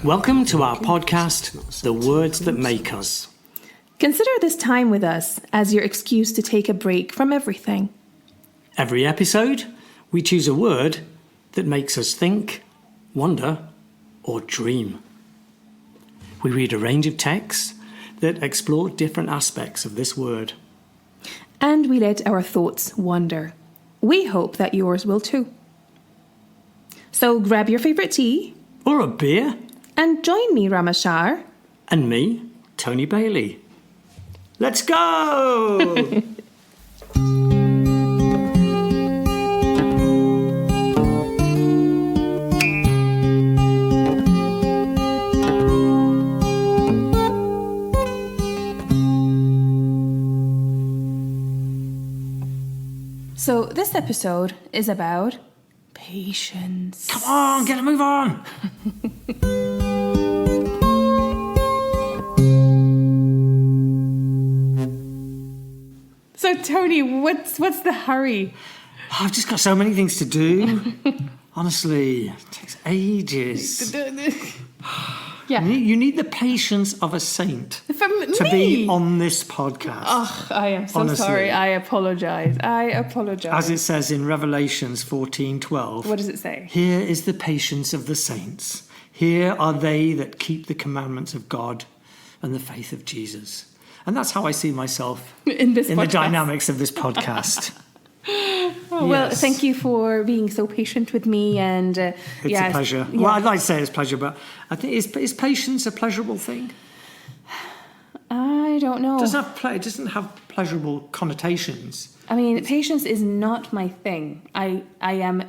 Welcome to our podcast, The Words That Make Us. Consider this time with us as your excuse to take a break from everything. Every episode, we choose a word that makes us think, wonder, or dream. We read a range of texts that explore different aspects of this word. And we let our thoughts wander. We hope that yours will too. So grab your favourite tea. Or a beer. And join me, Rama. And me, Tony Bailey. Let's go! So this episode is about patience. Come on, get a move on! So Tony, what's the hurry? I've just got so many things to do. Honestly, it takes ages. Yeah. You need the patience of a saint to be on this podcast. Oh, I am so Honestly. sorry. I apologize. As it says in Revelations 14:12. What does it say? Here is the patience of the saints. Here are they that keep the commandments of God and the faith of Jesus. And that's how I see myself in the dynamics of this podcast. Well, thank you for being so patient with me, and it's a pleasure. Yeah. Well, I'd like to say it's a pleasure, but I think is patience a pleasurable thing? I don't know. It doesn't have pleasurable connotations. I mean, patience is not my thing. I am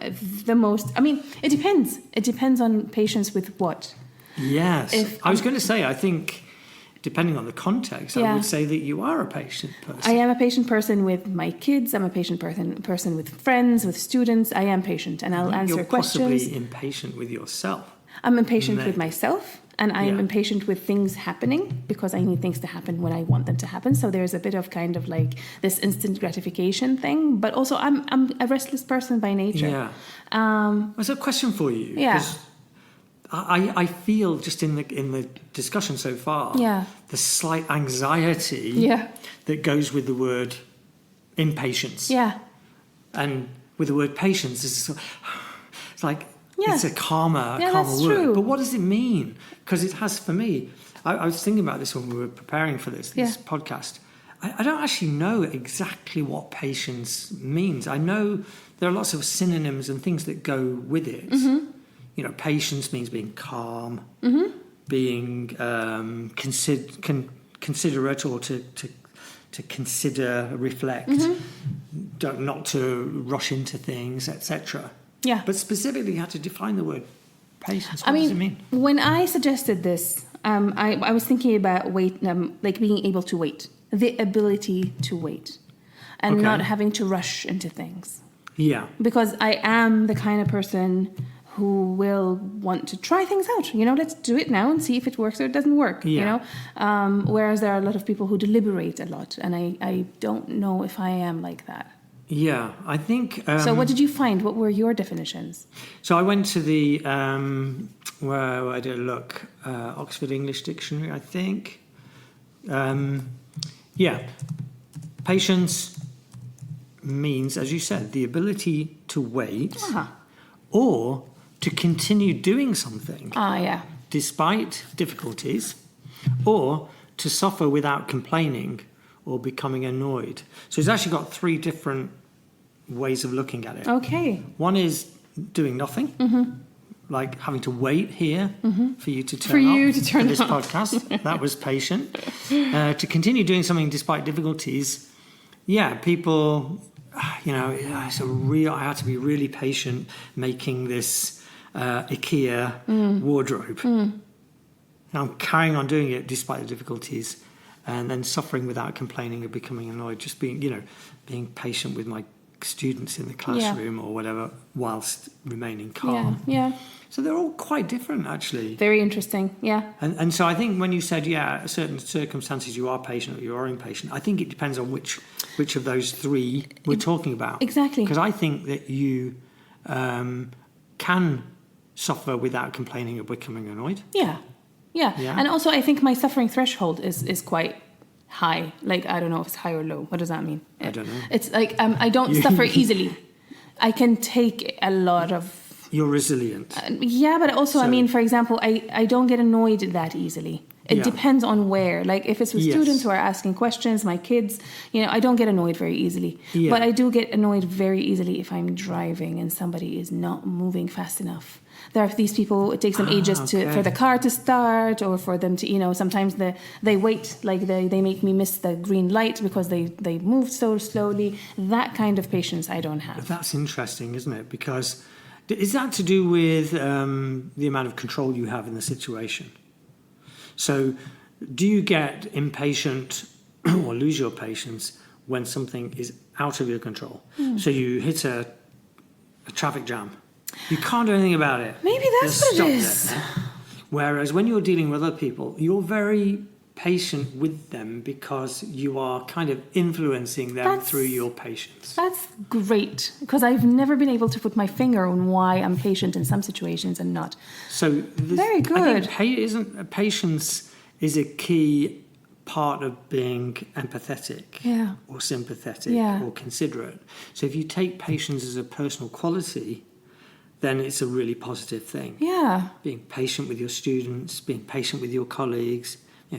the most. I mean, it depends. It depends on patience with what. Yes, I was going to say. I think. Depending on the context, I would say that you are a patient person. I am a patient person with my kids. I'm a patient person with friends, with students. I am patient, and I'll answer questions. You're possibly impatient with yourself. I'm impatient with myself, and I am impatient with things happening because I need things to happen when I want them to happen. So there's a bit of kind of like this instant gratification thing, but also I'm a restless person by nature. Yeah. There's a question for you. Yeah. I feel just in the discussion so far, the slight anxiety that goes with the word impatience. Yeah. And with the word patience, it's like it's a calmer word. True. But what does it mean? Because it has, for me, I was thinking about this when we were preparing for this podcast. I don't actually know exactly what patience means. I know there are lots of synonyms and things that go with it. Mm-hmm. You know, patience means being calm, being considerate, or to consider, reflect, not to rush into things, etc. Yeah. But specifically, you had to define the word patience. What does it mean? When I suggested this, I was thinking about wait, like being able to wait, the ability to wait, and not having to rush into things. Yeah. Because I am the kind of person who will want to try things out. You know, let's do it now and see if it works or it doesn't work, you know? Whereas there are a lot of people who deliberate a lot, and I don't know if I am like that. Yeah, I think... so what did you find? What were your definitions? So I went to the, where I did a look, Oxford English Dictionary, I think. Patience means, as you said, the ability to wait or to continue doing something despite difficulties, or to suffer without complaining or becoming annoyed. So it's actually got three different ways of looking at it. Okay. One is doing nothing, like having to wait here for you to turn on this podcast. That was patient. To continue doing something despite difficulties, people... You know, I had to be really patient making this IKEA wardrobe. And I'm carrying on doing it despite the difficulties, and then suffering without complaining or becoming annoyed. Just being patient with my students in the classroom or whatever, whilst remaining calm. Yeah. So they're all quite different, actually. Very interesting, yeah. And so I think when you said, certain circumstances you are patient or you are impatient, I think it depends on which of those three we're talking about. Exactly. Because I think that you can suffer without complaining or becoming annoyed. Yeah. And also I think my suffering threshold is quite high. Like, I don't know if it's high or low. What does that mean? I don't know. It's like I don't suffer easily. I can take a lot of... You're resilient. Yeah, but also, I mean, for example, I don't get annoyed that easily. It depends on where. Like, if it's with students who are asking questions, my kids, I don't get annoyed very easily. Yeah. But I do get annoyed very easily if I'm driving and somebody is not moving fast enough. There are these people, it takes them ages for the car to start, or for them to, sometimes they wait, like they make me miss the green light because they move so slowly. That kind of patience I don't have. That's interesting, isn't it? Because is that to do with the amount of control you have in the situation? So do you get impatient or lose your patience when something is out of your control? So you hit a traffic jam. You can't do anything about it. Maybe that's what it is. Whereas when you're dealing with other people, you're very patient with them because you are kind of influencing them through your patience. That's great, because I've never been able to put my finger on why I'm patient in some situations and not. So very good. I think patience is a key part of being empathetic or sympathetic or considerate. So if you take patience as a personal quality, then it's a really positive thing. Yeah. Being patient with your students, being patient with your colleagues,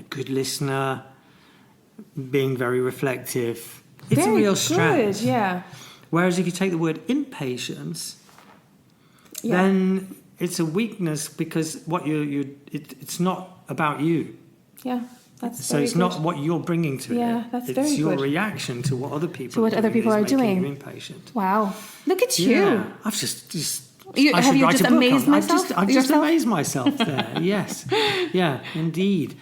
good listener, being very reflective. It's very a real strength. Good, yeah. Whereas if you take the word impatience, then it's a weakness because it's not about you. Yeah, that's so it's not what you're bringing to it. Yeah, that's very good. It's your reaction to what other people other people are doing. You impatient. Wow, look at you! Yeah, I've just have you just amazed myself? I've just amazed myself there. Yes, yeah, indeed.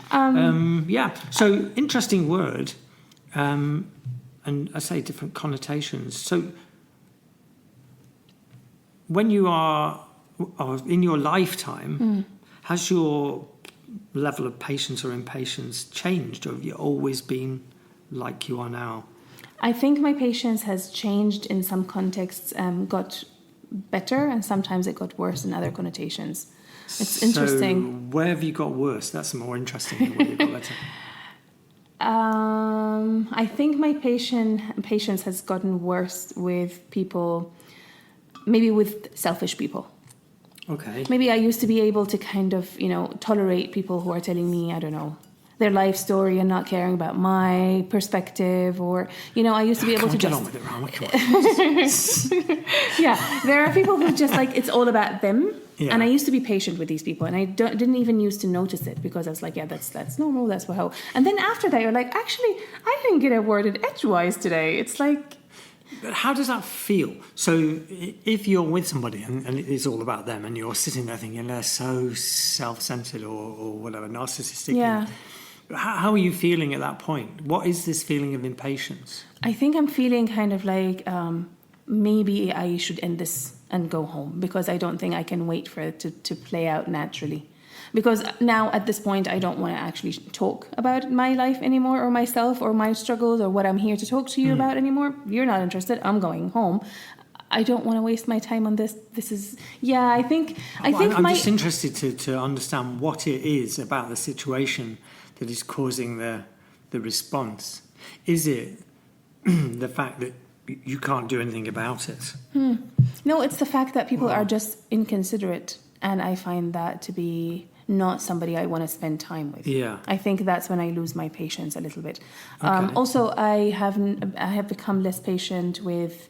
So interesting word, and I say different connotations. So when you are in your lifetime, has your level of patience or impatience changed, or have you always been like you are now? I think my patience has changed in some contexts, got better, and sometimes it got worse in other connotations. It's interesting. Where have you got worse? That's more interesting than where you got better. I think my patience has gotten worse with people, maybe with selfish people. Okay. Maybe I used to be able to kind of, tolerate people who are telling me, I don't know, their life story and not caring about my perspective, or, I used to be able to get just... on with it, Rama. Yeah, there are people who just it's all about them. Yeah. And I used to be patient with these people, and I didn't even used to notice it because I was like, yeah, that's normal, that's how. And then after that, you're like, actually, I didn't get a word in edgewise today. It's like... But how does that feel? So if you're with somebody and it's all about them, and you're sitting there thinking they're so self-centered or whatever, narcissistic. Yeah. How are you feeling at that point? What is this feeling of impatience? I think I'm feeling kind of like maybe I should end this and go home, because I don't think I can wait for it to play out naturally. Because now at this point, I don't want to actually talk about my life anymore, or myself, or my struggles, or what I'm here to talk to you about anymore. You're not interested. I'm going home. I don't want to waste my time on this. This is, I think I'm just interested to understand what it is about the situation that is causing the response. Is it the fact that you can't do anything about it? No, it's the fact that people are just inconsiderate, and I find that to be not somebody I want to spend time with. Yeah. I think that's when I lose my patience a little bit. Okay. Also, I have become less patient with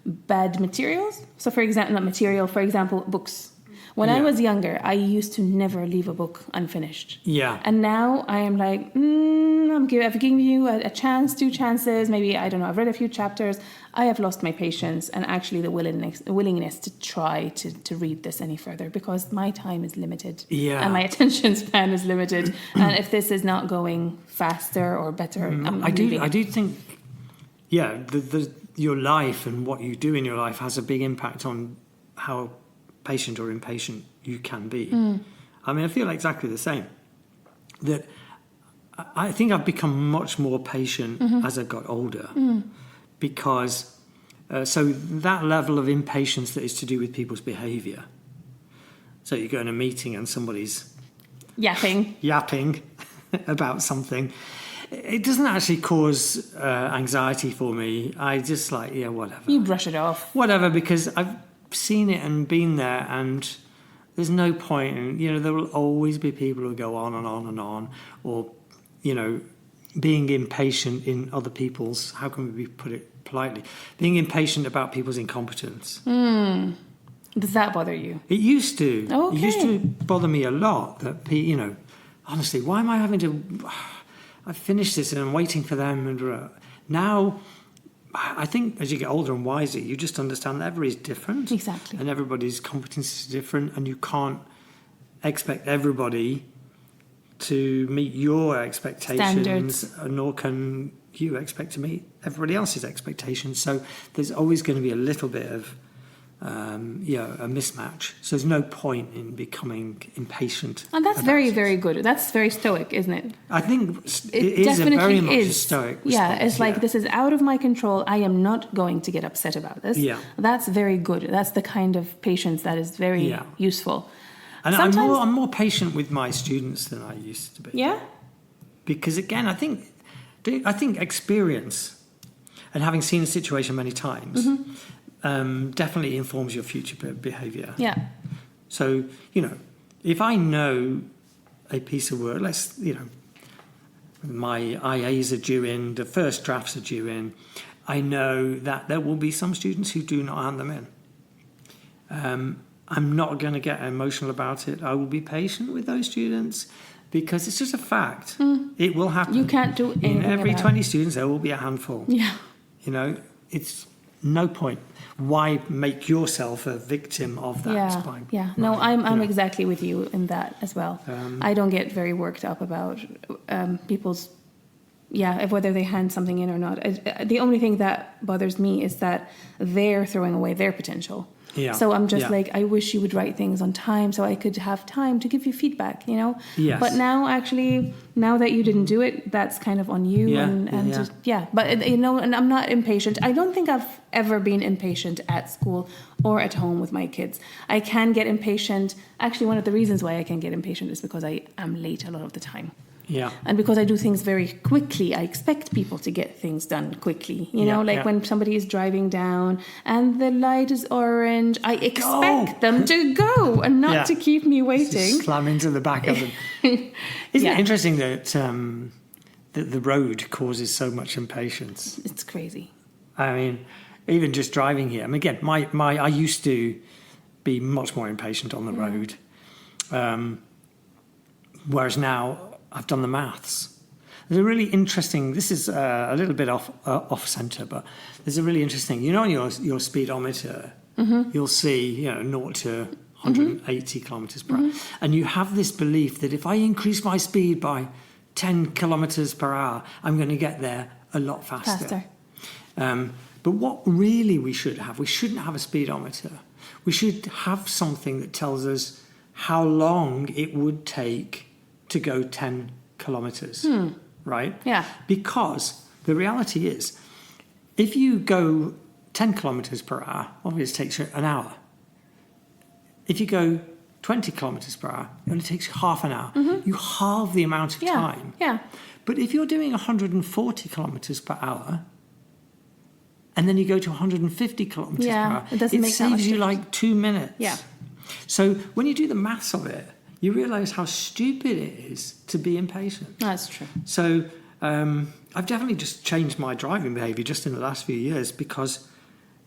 bad materials. So, for example, books. When I was younger, I used to never leave a book unfinished. Yeah. And now I am like, I've given you a chance, 2 chances, maybe, I don't know, I've read a few chapters. I have lost my patience and actually the willingness to try to read this any further, because my time is limited. Yeah. And my attention span is limited. And if this is not going faster or better, I do think, your life and what you do in your life has a big impact on how patient or impatient you can be. I mean, I feel exactly the same. That I think I've become much more patient as I got older, because so that level of impatience that is to do with people's behaviour, So you go in a meeting and somebody's yapping about something. It doesn't actually cause anxiety for me. I just like, yeah, whatever. You brush it off. Whatever, because I've seen it and been there, and there's no point. And, there will always be people who go on and on and on, or, being impatient in other people's, how can we put it politely? Being impatient about people's incompetence. Does that bother you? It used to. Okay. It used to bother me a lot that, honestly, why am I having to... I finished this and I'm waiting for them. And now, I think as you get older and wiser, you just understand that everybody's different. Exactly. And everybody's competence is different, and you can't expect everybody to meet your expectations, standards, nor can you expect to meet everybody else's expectations. So there's always going to be a little bit of a mismatch. So there's no point in becoming impatient. And that's very, very good. That's very stoic, isn't it? I think it is very much a stoic response. Yeah, it's like, this is out of my control. I am not going to get upset about this. Yeah. That's very good. That's the kind of patience that is very useful. And I'm more patient with my students than I used to be. Yeah? Because again, I think experience and having seen a situation many times definitely informs your future behaviour. Yeah. So, if I know a piece of work, my IAs are due in, the first drafts are due in, I know that there will be some students who do not hand them in. I'm not going to get emotional about it. I will be patient with those students because it's just a fact. It will happen. You can't do anything in every about 20 students, there will be a handful. Yeah. It's no point. Why make yourself a victim of that? No, I'm exactly with you in that as well. I don't get very worked up about people's, whether they hand something in or not. The only thing that bothers me is that they're throwing away their potential. Yeah. So I'm just like, I wish you would write things on time so I could have time to give you feedback, Yes. But now that you didn't do it, that's kind of on you. But, and I'm not impatient. I don't think I've ever been impatient at school or at home with my kids. I can get impatient. Actually, one of the reasons why I can get impatient is because I am late a lot of the time. Yeah. And because I do things very quickly, I expect people to get things done quickly. When somebody is driving down and the light is orange, I expect them to go and not to keep me waiting. Just slam into the back of them. Isn't it interesting that the road causes so much impatience? It's crazy. I mean, even just driving here. I mean, again, I used to be much more impatient on the road, whereas now I've done the maths. There's a really interesting, this is a little bit off centre, but there's a really interesting, on your speedometer, you'll see, 0 to 180 kilometres per hour. And you have this belief that if I increase my speed by 10 kilometres per hour, I'm going to get there a lot faster. But what really we shouldn't have a speedometer. We should have something that tells us how long it would take to go 10 kilometres, right? Yeah. Because the reality is, if you go 10 kilometres per hour, obviously it takes you an hour. If you go 20 kilometres per hour, it only takes you half an hour. You halve the amount of time. Yeah. But if you're doing 140 kilometres per hour, and then you go to 150 kilometres per hour, it saves you like 2 minutes. Yeah. So when you do the maths of it, you realise how stupid it is to be impatient. That's true. So I've definitely just changed my driving behaviour just in the last few years because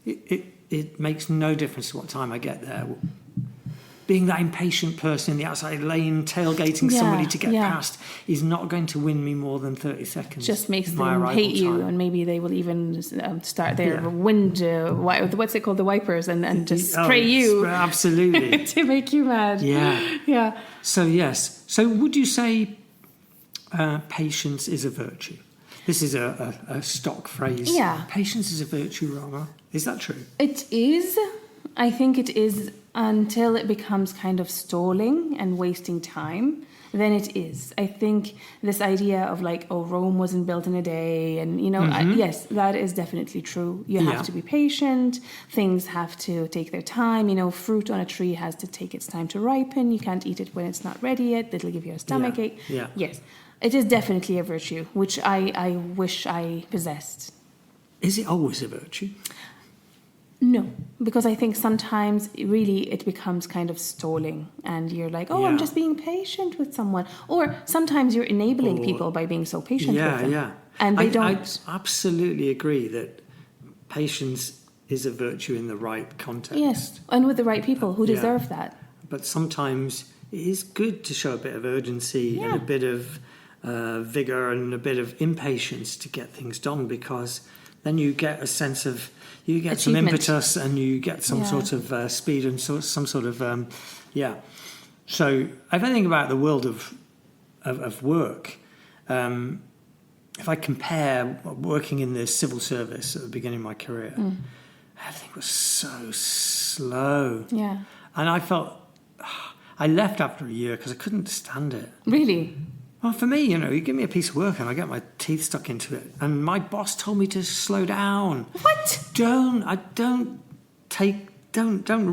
it makes no difference to what time I get there. Being that impatient person in the outside lane, tailgating somebody to get past, is not going to win me more than 30 seconds. Just makes them hate you, and maybe they will even start their wind, what's it called, the wipers, and just spray you. Absolutely. To make you mad. Yeah. Yeah. So, yes. So would you say patience is a virtue? This is a stock phrase. Yeah. Patience is a virtue, Rama. Is that true? It is. I think it is. until it becomes kind of stalling and wasting time, then it is. I think this idea of like, oh, Rome wasn't built in a day, and yes, that is definitely true. You have to be patient. Things have to take their time. Fruit on a tree has to take its time to ripen. You can't eat it when it's not ready yet. It'll give you a stomachache. Yeah. Yes, it is definitely a virtue, which I wish I possessed. Is it always a virtue? No, because I think sometimes really it becomes kind of stalling, and you're like, oh, I'm just being patient with someone. Or sometimes you're enabling people by being so patient with them. Yeah. And they don't. I absolutely agree that patience is a virtue in the right context. Yes, and with the right people who deserve that. But sometimes it is good to show a bit of urgency and a bit of vigor and a bit of impatience to get things done, because then you get a sense of, you get some impetus and you get some sort of speed and some sort of, So if I think about the world of work, if I compare working in the civil service at the beginning of my career, everything was so slow. Yeah. And I felt, I left after a year because I couldn't stand it. Really? Well, for me, you give me a piece of work and I get my teeth stuck into it. And my boss told me to slow down. What? Don't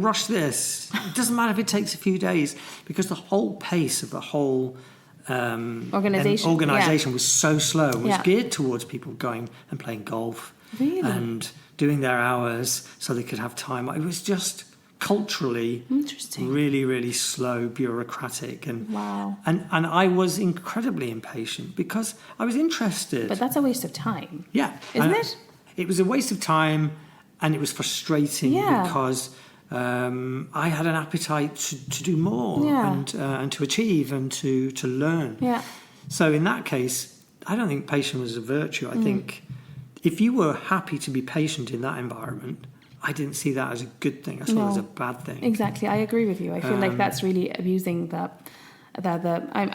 rush this. It doesn't matter if it takes a few days, because the whole pace of the whole organization was so slow. It was geared towards people going and playing golf and doing their hours so they could have time. It was just culturally really, really slow, bureaucratic, and I was incredibly impatient because I was interested. But that's a waste of time. Yeah. Isn't it? It was a waste of time, and it was frustrating because I had an appetite to do more and to achieve and to learn. Yeah. So in that case, I don't think patience was a virtue. I think if you were happy to be patient in that environment, I didn't see that as a good thing. I saw it as a bad thing. Exactly. I agree with you. I feel like that's really abusing I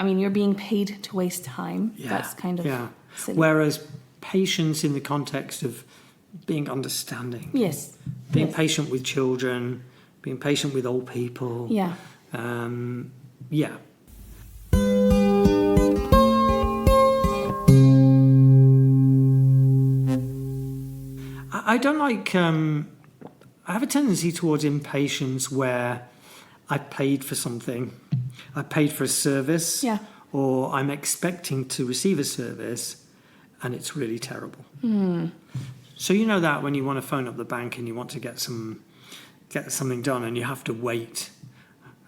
mean, you're being paid to waste time. Yeah. That's kind of silly. Whereas patience in the context of being understanding. Yes. Being patient with children, being patient with old people. Yeah. I don't like... I have a tendency towards impatience where I paid for something. I paid for a service. Yeah. Or I'm expecting to receive a service and it's really terrible. So you know that when you want to phone up the bank and you want to get something done and you have to wait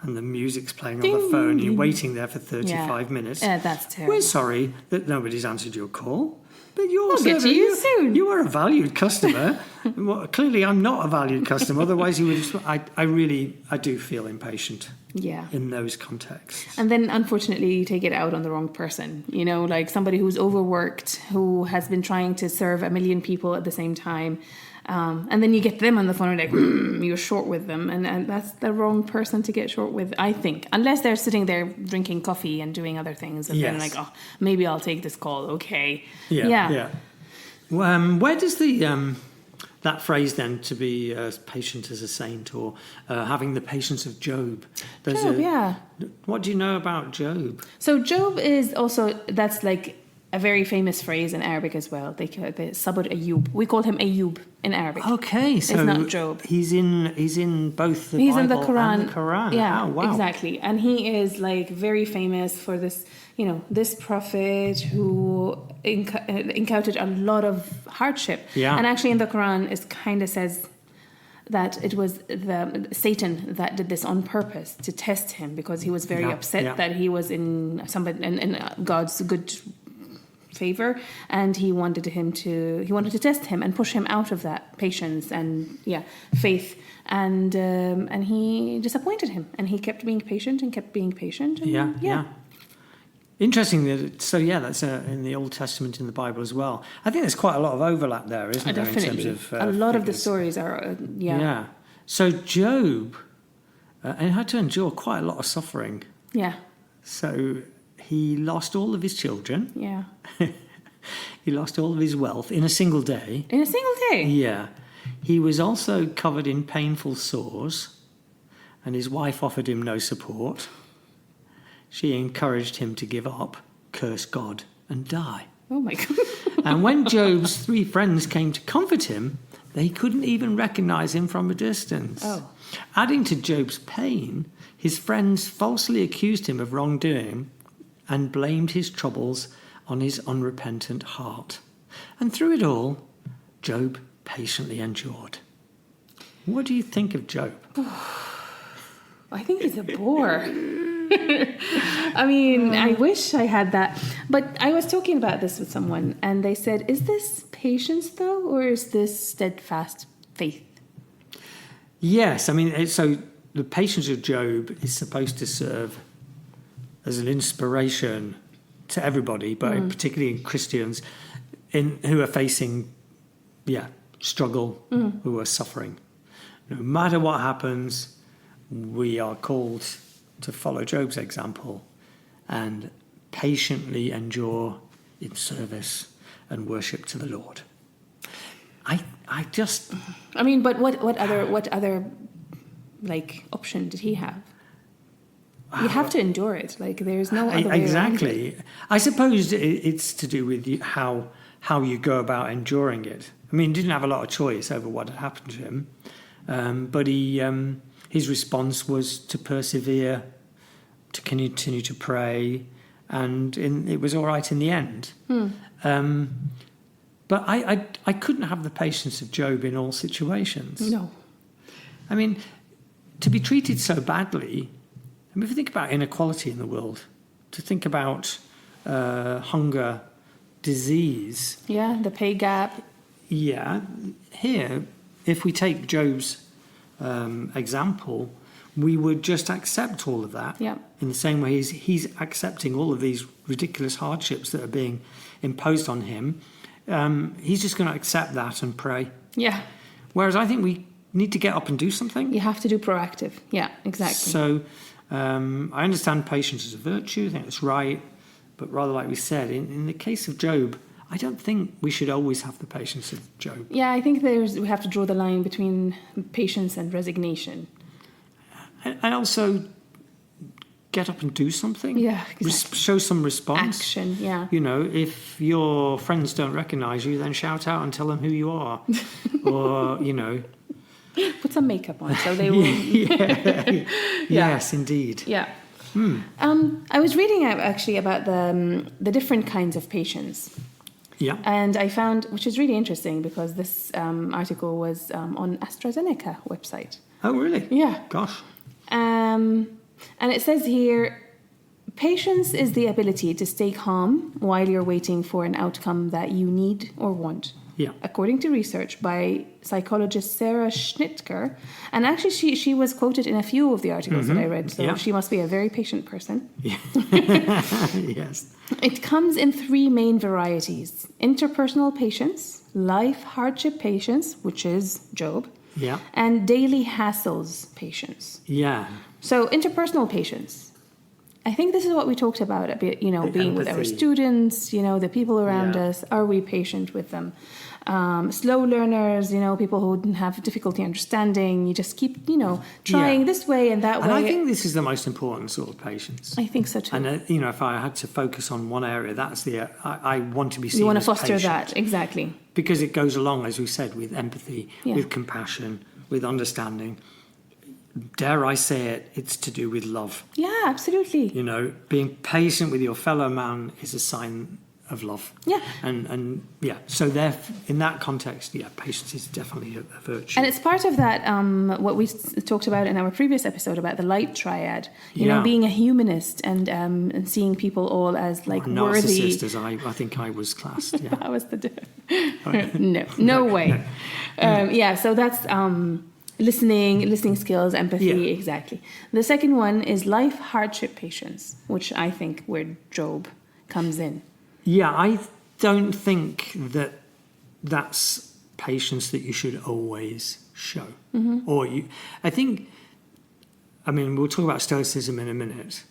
and the music's playing on the phone and you're waiting there for 35 minutes. Yeah, that's terrible. We're sorry that nobody's answered your call. But we'll get to you soon. You are a valued customer. Well, clearly, I'm not a valued customer. Otherwise, you would. I do feel impatient. Yeah. In those contexts. And then, unfortunately, you take it out on the wrong person. Like somebody who's overworked, who has been trying to serve a million people at the same time. And then you get them on the phone and like, you're short with them. And that's the wrong person to get short with, I think. Unless they're sitting there drinking coffee and doing other things. And then like, oh, maybe I'll take this call. Okay. Yeah. Where does that phrase then, to be patient as a saint, or having the patience of Job? What do you know about Job? So Job is also, that's like a very famous phrase in Arabic as well. They call it Sabr Ayyub. We call him Ayyub in Arabic. Okay, so it's not Job. He's in both the Bible in the Quran. And the Quran. Yeah, oh, wow. Exactly. And he is like very famous for this, this prophet who encountered a lot of hardship. Yeah. And actually in the Quran it kind of says that it was Satan that did this on purpose to test him, because he was very upset that he was in God's good favor, and he wanted to test him and push him out of that patience and faith, and he disappointed him, and he kept being patient and kept being patient. And Interesting that's in the Old Testament in the Bible as well. I think there's quite a lot of overlap there, isn't there? Definitely. In terms of a lot of the stories are So Job had to endure quite a lot of suffering. So he lost all of his children. He lost all of his wealth in a single day. Yeah. He was also covered in painful sores. and his wife offered him no support. She encouraged him to give up, curse God, and die. Oh my God. And when Job's 3 friends came to comfort him, they couldn't even recognize him from a distance. Oh. Adding to Job's pain, his friends falsely accused him of wrongdoing and blamed his troubles on his unrepentant heart. And through it all, Job patiently endured. What do you think of Job? I think he's a bore. I mean, I wish I had that. But I was talking about this with someone, and they said, is this patience, though, or is this steadfast faith? Yes, I mean, so the patience of Job is supposed to serve as an inspiration to everybody, but particularly Christians who are facing, struggle, who are suffering. No matter what happens, we are called to follow Job's example and patiently endure in service and worship to the Lord. I mean, but what other like option did he have? You have to endure it. Like there's no other way exactly. around it. I suppose it's to do with how you go about enduring it. I mean, he didn't have a lot of choice over what had happened to him, but his response was to persevere, to continue to pray, and it was all right in the end. But I couldn't have the patience of Job in all situations. No. I mean, to be treated so badly, I mean, if you think about inequality in the world, to think about hunger, disease. Yeah, the pay gap. Yeah. Here, if we take Job's example, we would just accept all of that. Yeah. In the same way he's accepting all of these ridiculous hardships that are being imposed on him. He's just going to accept that and pray. Yeah. Whereas I think we need to get up and do something. You have to do proactive. Yeah, exactly. So I understand patience is a virtue. I think that's right. But rather, like we said, in the case of Job, I don't think we should always have the patience of Job. Yeah, I think we have to draw the line between patience and resignation. And also get up and do something. Yeah, exactly. Show some response. Action, yeah. You know, if your friends don't recognise you, then shout out and tell them who you are. Or, you know. Put some makeup on so they will. Yeah. Yes, indeed. Yeah. I was reading actually about the different kinds of patience. Yeah. And I found, which is really interesting because this article was on AstraZeneca website. Oh, really? Yeah. Gosh. And it says here, patience is the ability to stay calm while you're waiting for an outcome that you need or want. Yeah. According to research by psychologist Sarah Schnittker, and actually she was quoted in a few of the articles that I read, so she must be a very patient person. Yeah. Yes. It comes in 3 main varieties: interpersonal patience, life hardship patience, which is Job, and daily hassles patience. Yeah. So interpersonal patience. I think this is what we talked about a bit, being empathy with our students, the people around us. Are we patient with them? Slow learners, people who have difficulty understanding. You just keep, trying this way and that way. And I think this is the most important sort of patience. I think so too. And, if I had to focus on one area, that's I want to be seen as You want to foster patient. that, exactly. Because it goes along, as we said, with empathy, with compassion, with understanding. Dare I say it, it's to do with love. Yeah, absolutely. Being patient with your fellow man is a sign of love. Yeah. And so there, in that context, patience is definitely a virtue. And it's part of that, what we talked about in our previous episode about the light triad, being a humanist and seeing people all as like worthy. Narcissist, as I think I was classed. Yeah. That was no way. No. So that's listening skills, empathy, exactly. The second one is life hardship patience, which I think where Job comes in. Yeah, I don't think that's patience that you should always show. Mm-hmm. We'll talk about Stoicism in a minute,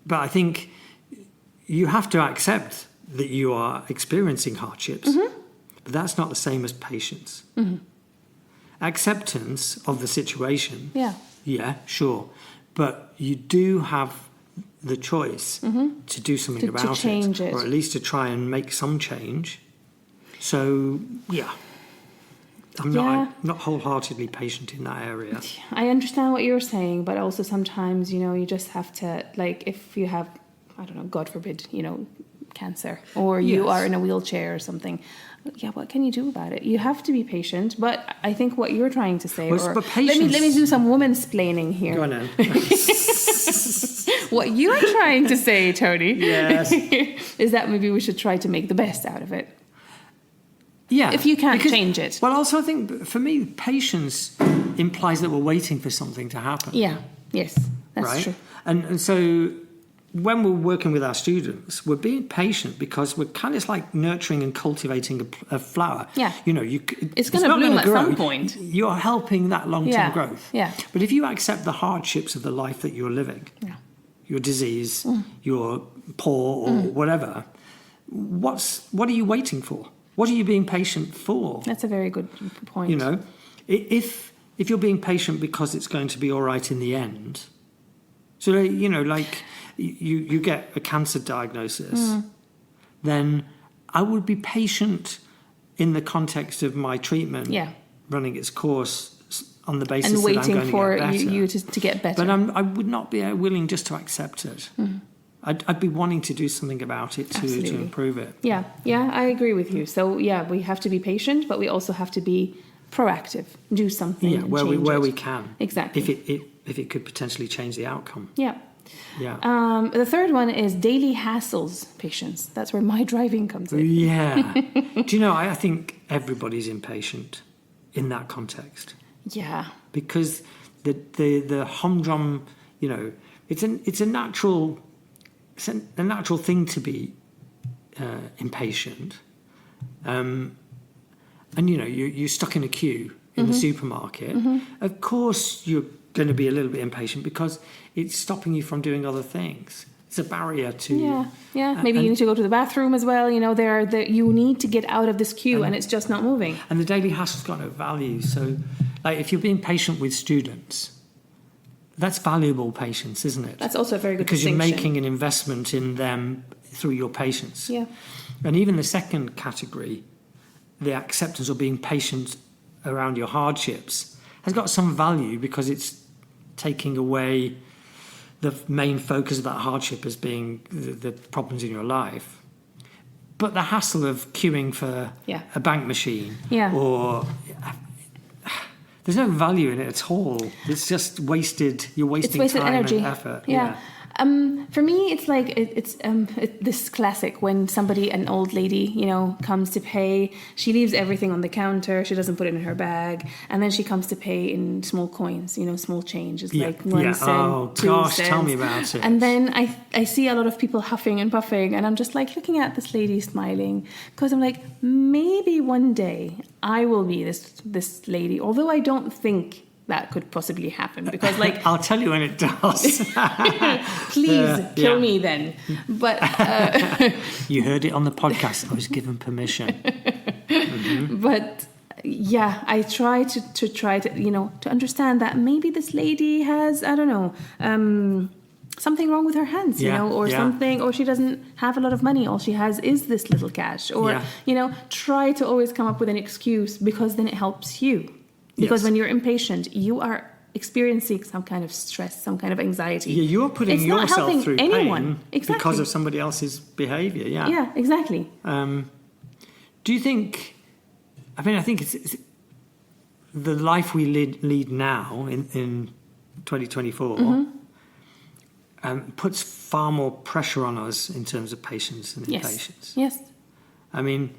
but I think you have to accept that you are experiencing hardships, but that's not the same as patience. Mm-hmm. Acceptance of the situation Yeah, sure. But you do have the choice to do something about to change it, or at least to try and make some change. So, yeah. I'm not wholeheartedly patient in that area. I understand what you're saying, but also sometimes, you just have to, like, if you have, I don't know, God forbid, cancer, or you are in a wheelchair or something. Yeah, what can you do about it? You have to be patient, but I think what you're trying to say, but patience, let me do some woman-splaining here. Go on then. What you're trying to say, Tony, yes, is that maybe we should try to make the best out of it. Yeah. If you can't change it. Well, also I think for me, patience implies that we're waiting for something to happen. Yeah. Yes, that's right? true. And so when we're working with our students, we're being patient because we're kind of like nurturing and cultivating a flower. Yeah. It's going to bloom at some point. You're helping that long-term growth. Yeah. But if you accept the hardships of the life that you're living, your disease, you're poor or whatever, what are you waiting for? What are you being patient for? That's a very good point. If you're being patient because it's going to be all right in the end, so like you get a cancer diagnosis, then I would be patient in the context of my treatment running its course on the basis and waiting that I'm going for to get better. you to get better. But I would not be willing just to accept it. I'd be wanting to do something about it to improve it. Yeah, I agree with you. So we have to be patient, but we also have to be proactive, do something. Yeah, where we can. Exactly. If it could potentially change the outcome. Yeah. Yeah. The third one is daily hassles, patience. That's where my driving comes in. Yeah. Do you know? I think everybody's impatient in that context. Yeah. Because the humdrum, it's a natural. It's a natural thing to be impatient, and you're stuck in a queue in the supermarket. Of course, you're going to be a little bit impatient because it's stopping you from doing other things. It's a barrier to Maybe you need to go to the bathroom as well. You need to get out of this queue, and it's just not moving. And the daily hassle's got no value. So, like, if you're being patient with students, that's valuable patience, isn't it? That's also a very good because distinction. you're making an investment in them through your patience. Yeah. And even the second category, the acceptance of being patient around your hardships, has got some value because it's taking away the main focus of that hardship as being the problems in your life. But the hassle of queuing for a bank machine or... There's no value in it at all. It's just wasted. You're wasting time energy. And effort. Yeah. For me, it's like it's this classic when an old lady, comes to pay. She leaves everything on the counter. She doesn't put it in her bag, and then she comes to pay in small coins. Small change. It's like 1 cent, Oh 2 gosh, cents. tell me about it. And then I see a lot of people huffing and puffing, and I'm just like looking at this lady smiling because I'm like, maybe one day I will be this lady. Although I don't think that could possibly happen because I'll tell you when it does. Please kill me then. But you heard it on the podcast. I was given permission. But I try to understand that maybe this lady has, I don't know, something wrong with her hands, something, or she doesn't have a lot of money. All she has is this little cash, or try to always come up with an excuse because then it helps you. Because when you're impatient, you are experiencing some kind of stress, some kind of anxiety. Yeah, you're putting yourself through pain because of somebody else's behaviour. Yeah. Yeah, exactly. Do you think? I think it's the life we lead now in 2024 puts far more pressure on us in terms of patience and impatience. Yes.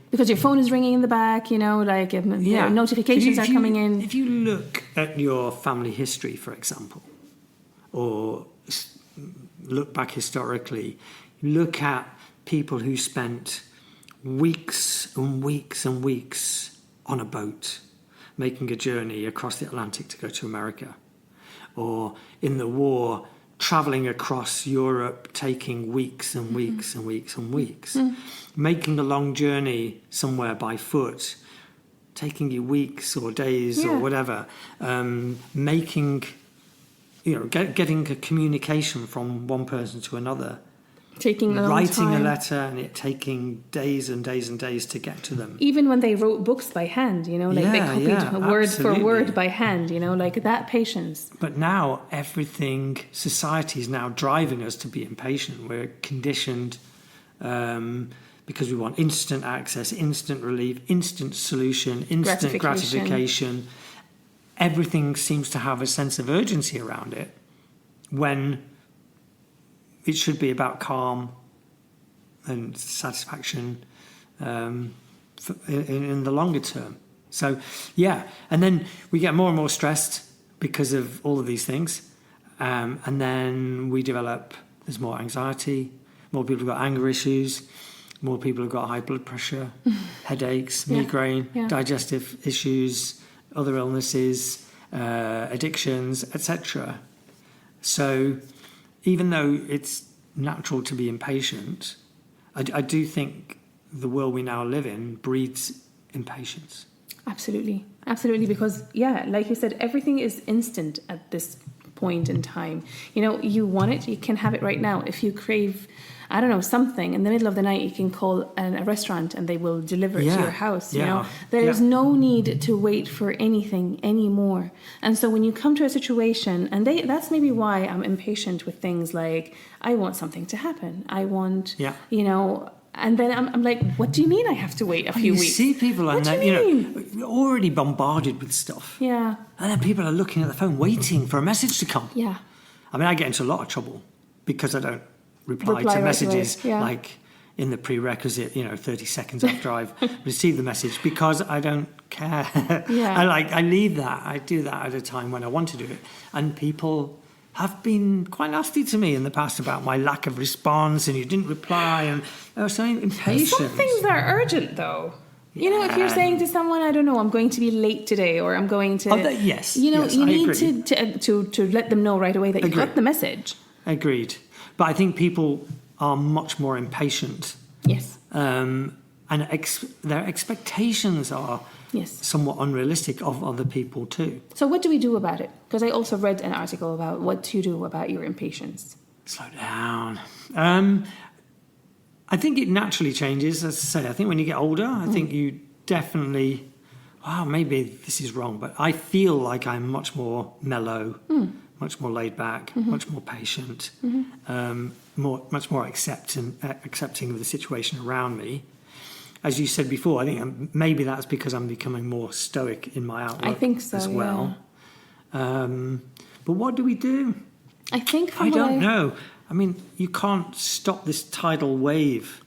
Because your phone is ringing in the back, notifications are coming in. If you look at your family history, for example, or look back historically, look at people who spent weeks and weeks and weeks on a boat, making a journey across the Atlantic to go to America, or in the war, travelling across Europe, taking weeks and weeks and weeks and weeks, making a long journey somewhere by foot, taking you weeks or days or whatever, making getting a communication from one person to another, taking a writing time. a letter, and it taking days and days and days to get to them. Even when they wrote books by hand, they copied word for word by hand, like that patience. But now society is now driving us to be impatient. We're conditioned because we want instant access, instant relief, instant solution, instant gratification. Everything seems to have a sense of urgency around it when it should be about calm and satisfaction in the longer term. So, and then we get more and more stressed because of all of these things. And then there's more anxiety, more people have got anger issues, more people have got high blood pressure, headaches, migraine, digestive issues, other illnesses, addictions, etc. So even though it's natural to be impatient, I do think the world we now live in breeds impatience. Absolutely. Because, like you said, everything is instant at this point in time. You want it, you can have it right now. If you crave, I don't know, something in the middle of the night, you can call a restaurant and they will deliver it to your house. There is no need to wait for anything anymore. And so when you come to a situation, and that's maybe why I'm impatient with things like, I want something to happen. I want, and then I'm like, what do you mean I have to wait a few weeks? You see people and they're already bombarded with stuff. Yeah. And then people are looking at the phone waiting for a message to come. Yeah. I mean, I get into a lot of trouble because I don't reply to messages like in the prerequisite, 30 seconds after I've received the message, because I don't care. I leave that. I do that at a time when I want to do it. And people have been quite nasty to me in the past about my lack of response, and you didn't reply, and I was so impatient. Some things are urgent, though. If you're saying to someone, I don't know, I'm going to be late today, or I'm going to... you need to let them know right away that you got the message. Agreed. But I think people are much more impatient. Yes. And their expectations are somewhat unrealistic of other people too. So what do we do about it? Because I also read an article about what to do about your impatience. Slow down. I think it naturally changes. As I say, I think when you get older, I think you definitely... maybe this is wrong, but I feel like I'm much more mellow, much more laid back, much more patient, much more accepting of the situation around me. As you said before, I think maybe that's because I'm becoming more stoic in my outlook. I think so, as well. But what do we do? I think I don't know. I mean, you can't stop this tidal wave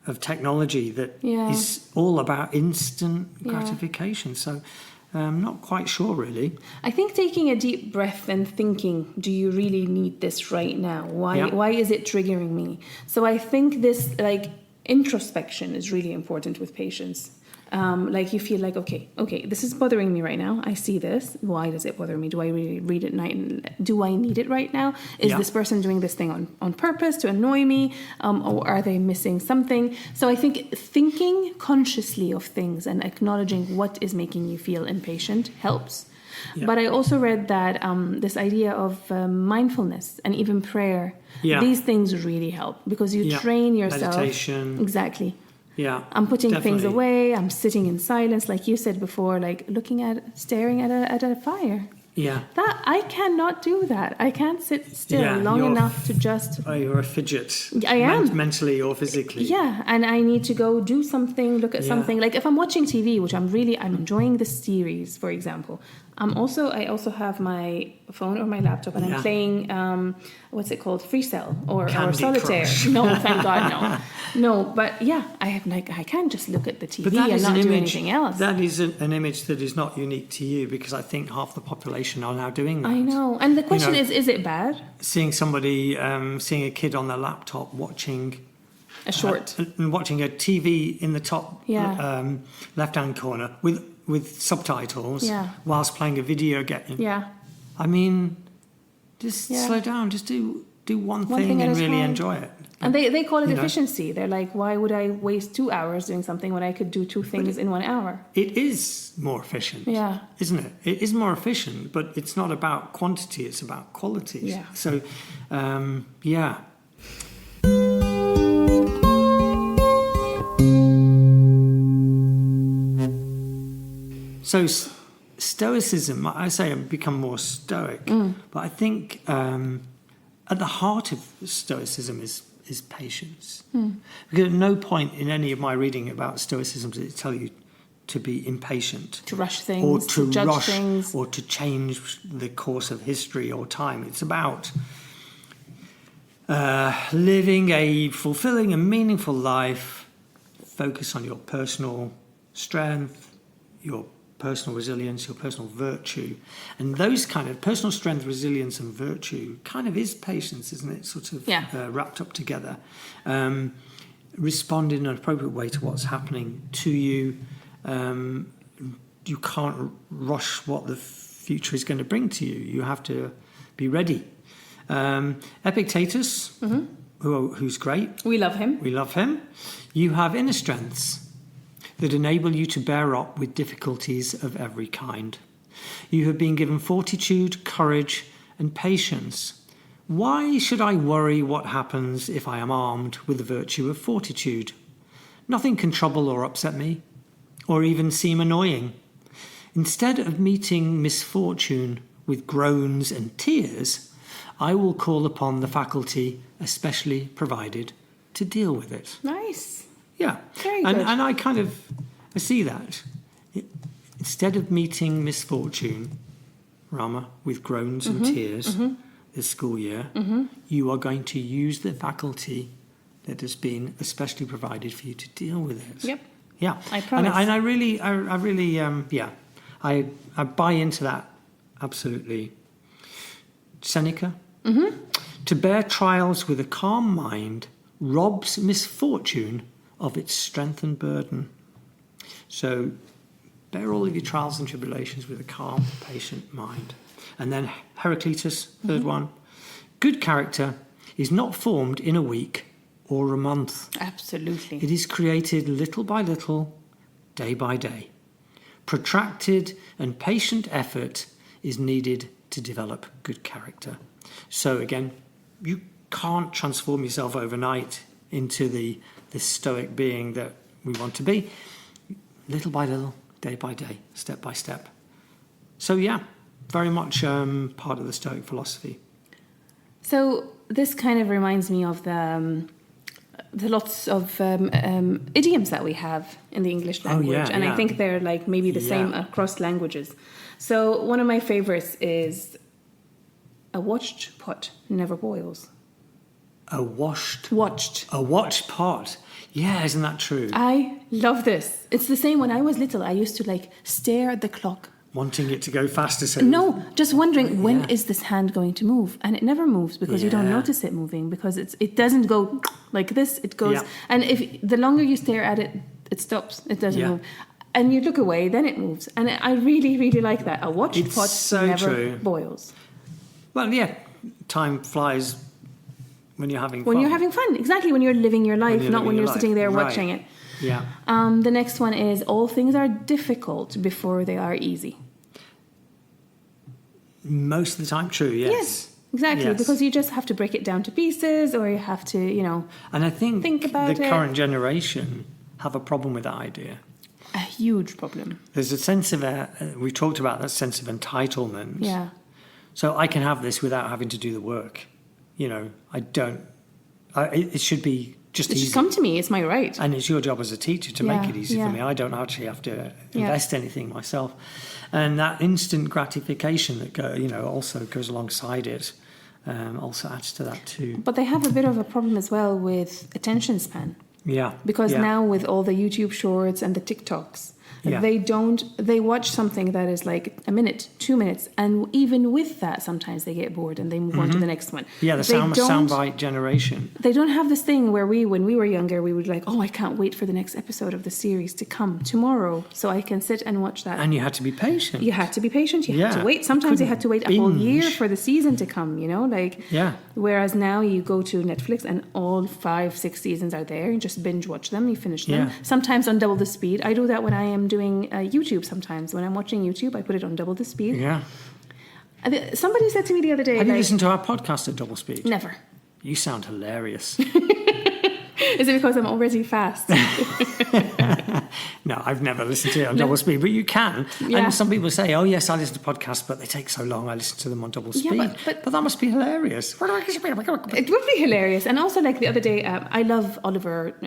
of technology that is all about instant gratification. So I'm not quite sure, really. I think taking a deep breath and thinking, do you really need this right now? Why is it triggering me? So I think this, introspection is really important with patience. You feel like, okay, this is bothering me right now. I see this. Why does it bother me? Do I really read it? Do I need it right now? Is this person doing this thing on purpose to annoy me? Or are they missing something? So I think thinking consciously of things and acknowledging what is making you feel impatient helps. Yeah. But I also read that this idea of mindfulness and even prayer, these things really help because you train yourself. Meditation. Exactly. Yeah, I'm putting things away. I'm sitting in silence, like you said before, staring at a fire. Yeah. That I cannot do that. I can't sit still long enough to just... You're a fidget. I am. Mentally or physically. Yeah, and I need to go do something, look at something. Like if I'm watching TV, which I'm enjoying the series, for example. I also have my phone or my laptop and I'm playing, what's it called? Free Cell or Solitaire. Crush. No, thank God, no. No, but I can't just look at the TV and not do anything else. That is an image that is not unique to you because I think half the population are now doing that. I know. And the question is it bad? Seeing somebody, seeing a kid on their laptop watching... a short. And watching a TV in the top left-hand corner with subtitles whilst playing a video game. Yeah. I mean, just slow down. Just do do one thing and really enjoy it. And they call it efficiency. They're like, why would I waste 2 hours doing something when I could do 2 things in 1 hour? It is more efficient, isn't it? It is more efficient, but it's not about quantity, it's about quality. Yeah. So, So Stoicism, I say I've become more stoic, but I think at the heart of Stoicism is patience. Because at no point in any of my reading about Stoicism does it tell you to be impatient. To rush things, or to judge rush things. Or to change the course of history or time. It's about living a fulfilling and meaningful life, focus on your personal strength, your personal resilience, your personal virtue. And those kind of personal strength, resilience and virtue kind of is patience, isn't it? Sort of wrapped up together. Respond in an appropriate way to what's happening to you. You can't rush what the future is going to bring to you. You have to be ready. Epictetus, who's great. We love him. We love him. You have inner strengths that enable you to bear up with difficulties of every kind. You have been given fortitude, courage, and patience. Why should I worry what happens if I am armed with the virtue of fortitude? Nothing can trouble or upset me, or even seem annoying. Instead of meeting misfortune with groans and tears, I will call upon the faculty especially provided to deal with it. Nice. Yeah. Very good. And I see that. Instead of meeting misfortune, Rama, with groans and tears this school year, you are going to use the faculty that has been especially provided for you to deal with it. Yep. Yeah. I promise. And I really, I buy into that absolutely. Seneca. To bear trials with a calm mind robs misfortune of its strength and burden. So bear all of your trials and tribulations with a calm, patient mind. And then Heraclitus, third one. Good character is not formed in a week or a month. Absolutely. It is created little by little, day by day. Protracted and patient effort is needed to develop good character. So again, you can't transform yourself overnight into the stoic being that we want to be. Little by little, day by day, step by step. So yeah, very much part of the Stoic philosophy. So this kind of reminds me of the lots of idioms that we have in the English language. I think they're like maybe the same across languages. So one of my favorites is a watched pot never boils. A watched pot. Yeah, isn't that true? I love this. It's the same when I was little. I used to like stare at the clock. Wanting it to go faster. So no, just wondering when is this hand going to move? And it never moves because you don't notice it moving because it doesn't go like this. It goes. Yeah. And if the longer you stare at it, it stops. It doesn't move. And you look away, then it moves. And I really, really like that. A watched pot never boils. Well, yeah, time flies when you're having fun. When you're having fun, exactly. When you're living your life, not when you're sitting there watching it. Yeah. The next one is all things are difficult before they are easy. Most of the time, true. Yes, exactly. Because you just have to break it down to pieces, or you have to, And I think about the current generation have a problem with that idea. A huge problem. There's a sense of we talked about that sense of entitlement. Yeah. So I can have this without having to do the work. I don't. It should be just easy. It should come to me. It's my right. And it's your job as a teacher to make it easy for me. I don't actually have to invest anything myself. And that instant gratification that also goes alongside it also adds to that too. But they have a bit of a problem as well with attention span. Yeah. Because now with all the YouTube shorts and the TikToks, Yeah. They watch something that is like a minute, 2 minutes, and even with that, sometimes they get bored and they move on to the next one. Yeah, the soundbite generation. They don't have this thing where when we were younger, we would like, oh, I can't wait for the next episode of the series to come tomorrow so I can sit and watch that. And you had to be patient. You had to be patient. You had to wait. Sometimes you had to wait a whole year for the season to come, Whereas now you go to Netflix and all 5-6 seasons are there. You just binge watch them. You finish them. Yeah. Sometimes on double the speed. I do that when I am doing YouTube sometimes. When I'm watching YouTube, I put it on double the speed. Yeah. Somebody said to me the other day... Have you listened to our podcast at double speed? Never. You sound hilarious. Is it because I'm already fast? No, I've never listened to it on double speed, but you can. Yeah. And some people say, oh, yes, I listen to podcasts, but they take so long, I listen to them on double speed. Yeah, but that must be hilarious. It would be hilarious. And also, like the other day, I love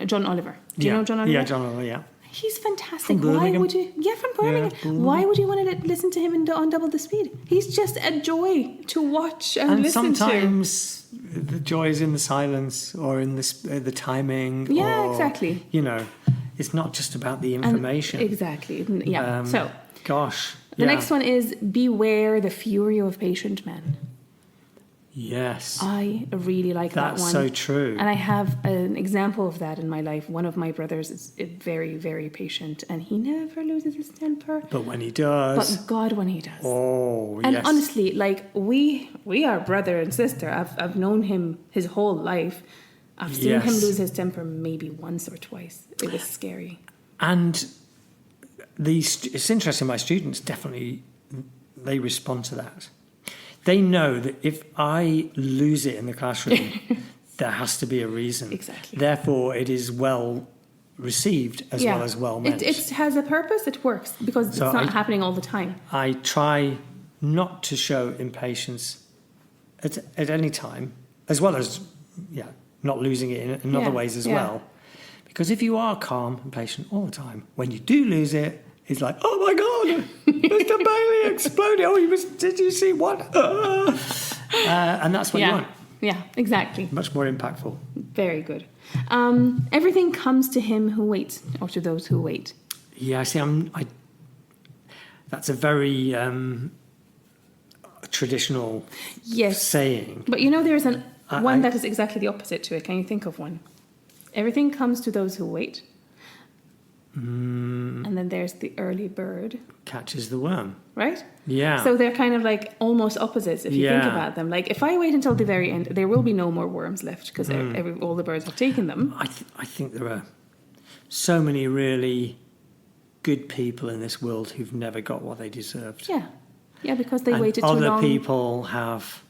John Oliver. Do you know John Oliver? Yeah, John Oliver, yeah. He's fantastic. Why would you? Yeah, from Birmingham. Yeah, why would you want to listen to him on double the speed? He's just a joy to watch and listen to. And sometimes the joy is in the silence or in the timing. Yeah, exactly. It's not just about the information. Exactly. Yeah. The next one is beware the fury of patient men. Yes. I really like that one. That's so true. And I have an example of that in my life. One of my brothers is very, very patient and he never loses his temper. But when he does. But God, when he does. Oh, and yes. And honestly, like we are brother and sister. I've known him his whole life. I've seen him lose his temper maybe once or twice. It was scary. And it's interesting, my students definitely, they respond to that. They know that if I lose it in the classroom, there has to be a reason. Exactly. Therefore, it is well received as well as well meant. It has a purpose, it works, because it's not happening all the time. I try not to show impatience at any time, as well as, not losing it in other ways as well. Because if you are calm and patient all the time, when you do lose it, it's like, oh my God, Mr. Bailey exploded. Oh, did you see what? And that's what you want. Yeah, exactly. Much more impactful. Very good. Everything comes to him who waits, or to those who wait. Yeah, see, that's a very traditional saying. But there's one that is exactly the opposite to it. Can you think of one? Everything comes to those who wait. And then there's the early bird. Catches the worm. Right? Yeah. So they're kind of like almost opposites if you think about them. Like if I wait until the very end, there will be no more worms left because all the birds have taken them. I think there are so many really good people in this world who've never got what they deserved. Yeah. Yeah, because they waited too long. Other people have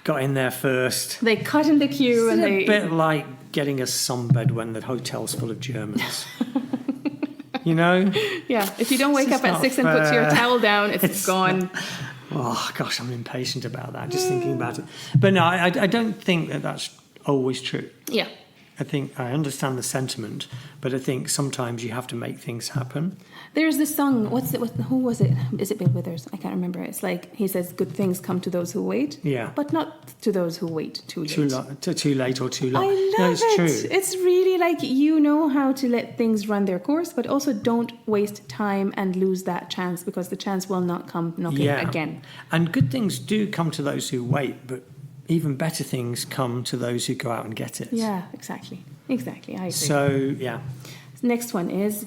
got in there first. They cut in the queue it's a bit like getting a sunbed when the hotel's full of Germans. Yeah, if you don't wake up at 6 and put your towel down, it's gone. Oh gosh, I'm impatient about that, just thinking about it. But no, I don't think that that's always true. Yeah. I think I understand the sentiment, but I think sometimes you have to make things happen. There's this song, who was it? Is it Bill Withers? I can't remember. It's like, he says, good things come to those who wait. Yeah. But not to those who wait too late. Too late or too long. I love it. True. It's really like, how to let things run their course, but also don't waste time and lose that chance, because the chance will not come knocking again. And good things do come to those who wait, but even better things come to those who go out and get it. Yeah, exactly. I agree. So, yeah. Next one is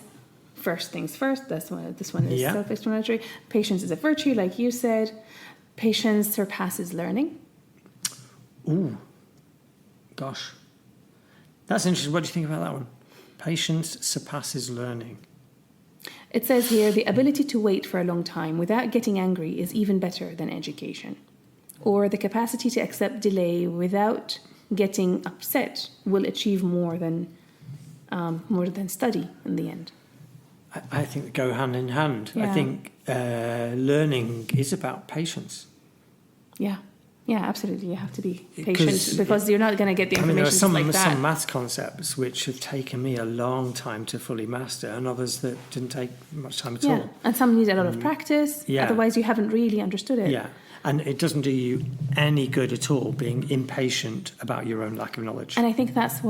first things first. This one is self-explanatory. Patience is a virtue, like you said. Patience surpasses learning. Ooh. Gosh. That's interesting. What do you think about that one? Patience surpasses learning. It says here, the ability to wait for a long time without getting angry is even better than education. Or the capacity to accept delay without getting upset will achieve more than study in the end. I think they go hand in hand. Yeah. I think learning is about patience. Yeah, absolutely. You have to be patient because you're not going to get the information there are some math concepts which have taken me a long time to fully master, and others that didn't take much time at all. And some need a lot of practice. Yeah. Otherwise, you haven't really understood it. Yeah. And it doesn't do you any good at all being impatient about your own lack of knowledge. And I think that's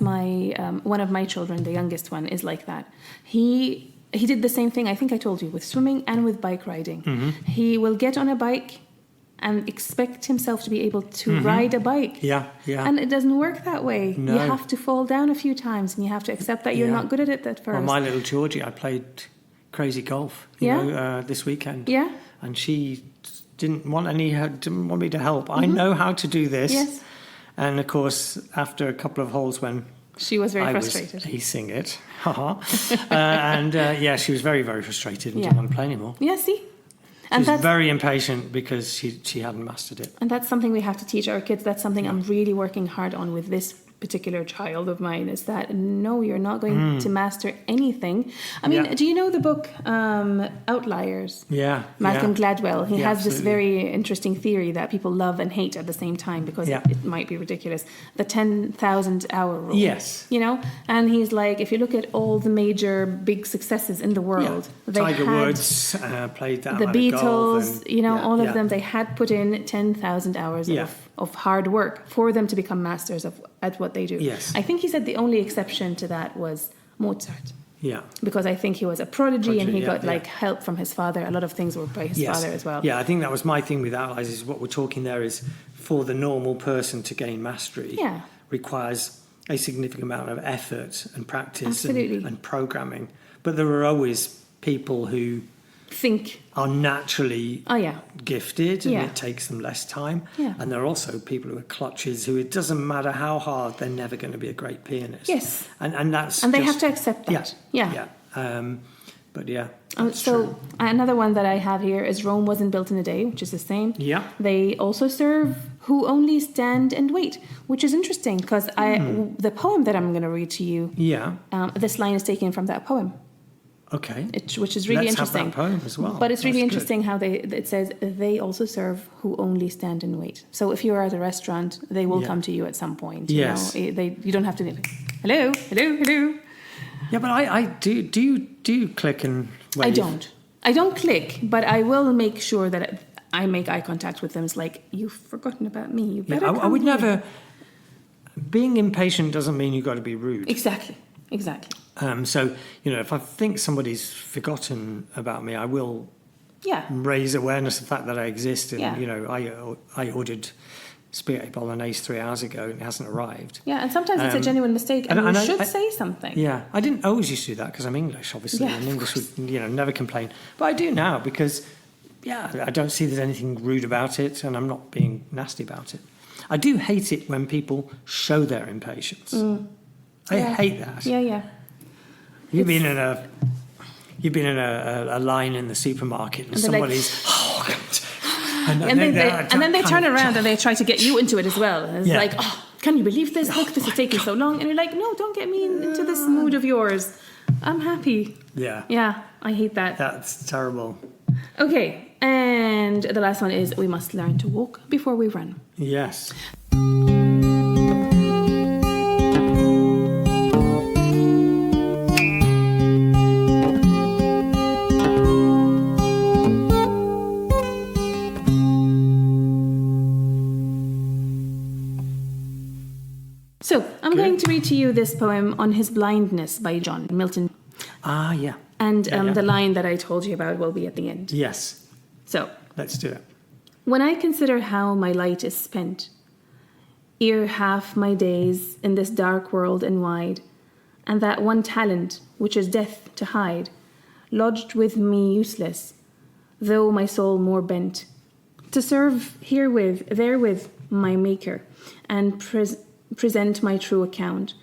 my one of my children, the youngest one, is like that. He he did the same thing, I think I told you, with swimming and with bike riding. He will get on a bike and expect himself to be able to ride a bike. Yeah. And it doesn't work that way. No. You have to fall down a few times and you have to accept that you're not good at it at first. Well, my little Georgie, I played crazy golf, you know, this weekend. Yeah. And she didn't want me to help. I know how to do this. Yes. And of course, after a couple of holes when she was very frustrated. I was acing it. She was very, very frustrated and didn't want to play anymore. Yeah, see? She was very impatient because she hadn't mastered it. And that's something we have to teach our kids. That's something I'm really working hard on with this particular child of mine, is that no, you're not going to master anything. I mean, do you know the book Outliers? Yeah. Malcolm Gladwell. He has this absolutely. very interesting theory that people love and hate at the same time because it might be ridiculous. The 10,000 hour rule. Yes. You know? And he's like, if you look at all the major big successes in the world, Tiger Woods played that. The Beatles, and, you know, all of them, they had put in 10,000 hours of hard work for them to become masters at what they do. Yes. I think he said the only exception to that was Mozart. Yeah. Because I think he was a prodigy and he got help from his father. A lot of things were by his father as well. Yeah, I think that was my thing with Outliers, is what we're talking there is for the normal person to gain mastery requires a significant amount of effort and practice and programming. But there are always people who are naturally gifted and it takes them less time. And there are also people who are clutches who it doesn't matter how hard, they're never going to be a great pianist. Yes. And that's they have to accept that. True. Another one that I have here is Rome wasn't built in a day, which is the same. Yeah. They also serve who only stand and wait, which is interesting because the poem that I'm going to read to you, this line is taken from that poem. Okay. Which is really interesting. Let's have that poem as well. But it's really interesting how it says, they also serve who only stand and wait. So if you're at a restaurant, they will come to you at some point. Yes. You know? You don't have to be, hello. Yeah, but I do you click and wave? I don't click, but I will make sure that I make eye contact with them. It's like, you've forgotten about me. You better I would never... Being impatient doesn't mean you've got to be rude. Exactly. So, you know, if I think somebody's forgotten about me, I will raise awareness of the fact that I exist. And, you know, I ordered spaghetti bolognese 3 hours ago and it hasn't arrived. Yeah, and sometimes it's a genuine mistake and you should say something. Yeah, I didn't always used to do that because I'm English, obviously. And English would, you know, never complain. But I do now because, I don't see there's anything rude about it and I'm not being nasty about it. I do hate it when people show their impatience. I hate that. Yeah. You've been in a line in the supermarket and somebody's and then they turn around and they try to get you into it as well. And it's like, can you believe this? Look, this is taking so long. And you're like, no, don't get me into this mood of yours. I'm happy. Yeah, I hate that. That's terrible. Okay, and the last one is we must learn to walk before we run. Yes. So, I'm going to read to you this poem on his blindness by John Milton. And the line that I told you about will be at the end. Yes. So, let's do it. When I consider how my light is spent, ere half my days in this dark world and wide, and that one talent which is death to hide, lodged with me useless, though my soul more bent, to serve therewith my Maker, and present my true account,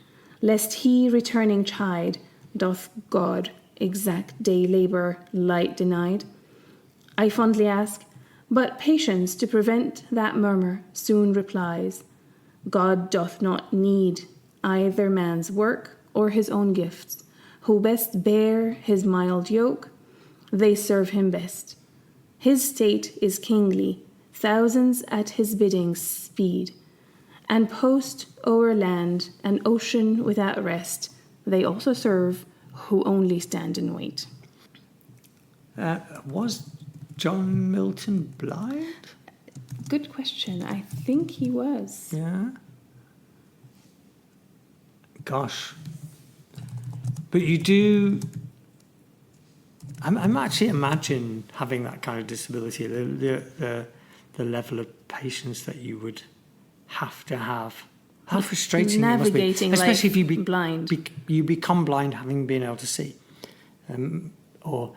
lest he returning chide, doth God exact day labour light denied? I fondly ask, but patience to prevent that murmur soon replies, God doth not need either man's work or his own gifts, who best bear his mild yoke, they serve him best. His state is kingly, thousands at his bidding speed, and post o'er land and ocean without rest, they also serve who only stand and wait. Was John Milton blind? Good question. I think he was. Yeah. Gosh. But you do I'm actually imagine having that kind of disability, the level of patience that you would have to have. How frustrating it must be, especially if you blind. You become blind having been able to see, or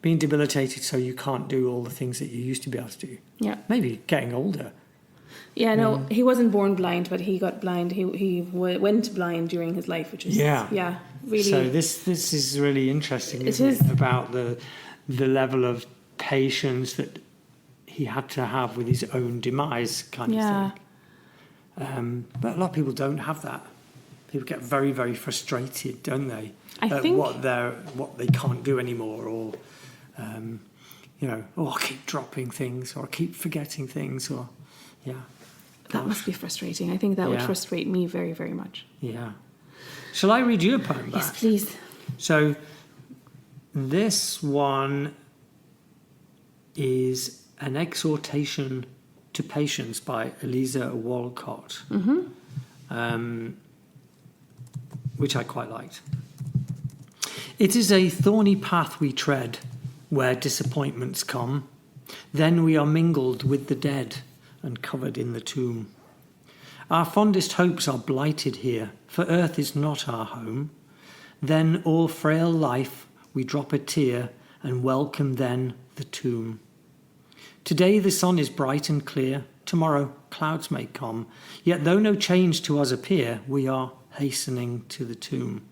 being debilitated so you can't do all the things that you used to be able to do. Yeah, maybe getting older. Yeah, no, he wasn't born blind, but he got blind. He went blind during his life, which is really. So this is really interesting, isn't it? About the level of patience that he had to have with his own demise, kind of thing. But a lot of people don't have that. People get very, very frustrated, don't they? I think what they can't do anymore, or I keep dropping things, or I keep forgetting things, or That must be frustrating. I think that would frustrate me very, very much. Yeah. Shall I read you a poem back? Yes, please. So this one is an exhortation to patience by Eliza Walcott, which I quite liked. It is a thorny path we tread where disappointments come. Then we are mingled with the dead and covered in the tomb. Our fondest hopes are blighted here, for earth is not our home. Then all frail life we drop a tear and welcome then the tomb. Today the sun is bright and clear, tomorrow clouds may come, yet though no change to us appear, we are hastening to the tomb.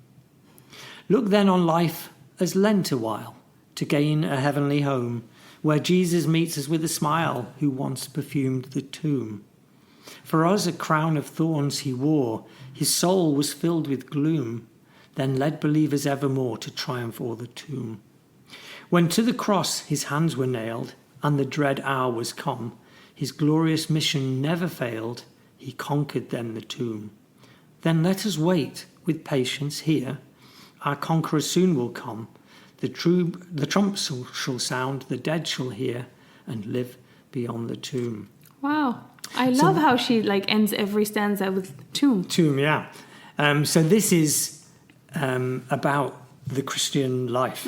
Look then on life as lent a while, to gain a heavenly home, where Jesus meets us with a smile, who once perfumed the tomb. For us a crown of thorns he wore, his soul was filled with gloom, then led believers evermore to triumph o'er the tomb. When to the cross his hands were nailed, and the dread hour was come, his glorious mission never failed, he conquered then the tomb. Then let us wait with patience here, our conqueror soon will come. The trump shall sound, the dead shall hear, and live beyond the tomb. Wow. I love how she ends every stanza with tomb. Tomb, yeah. So this is about the Christian life,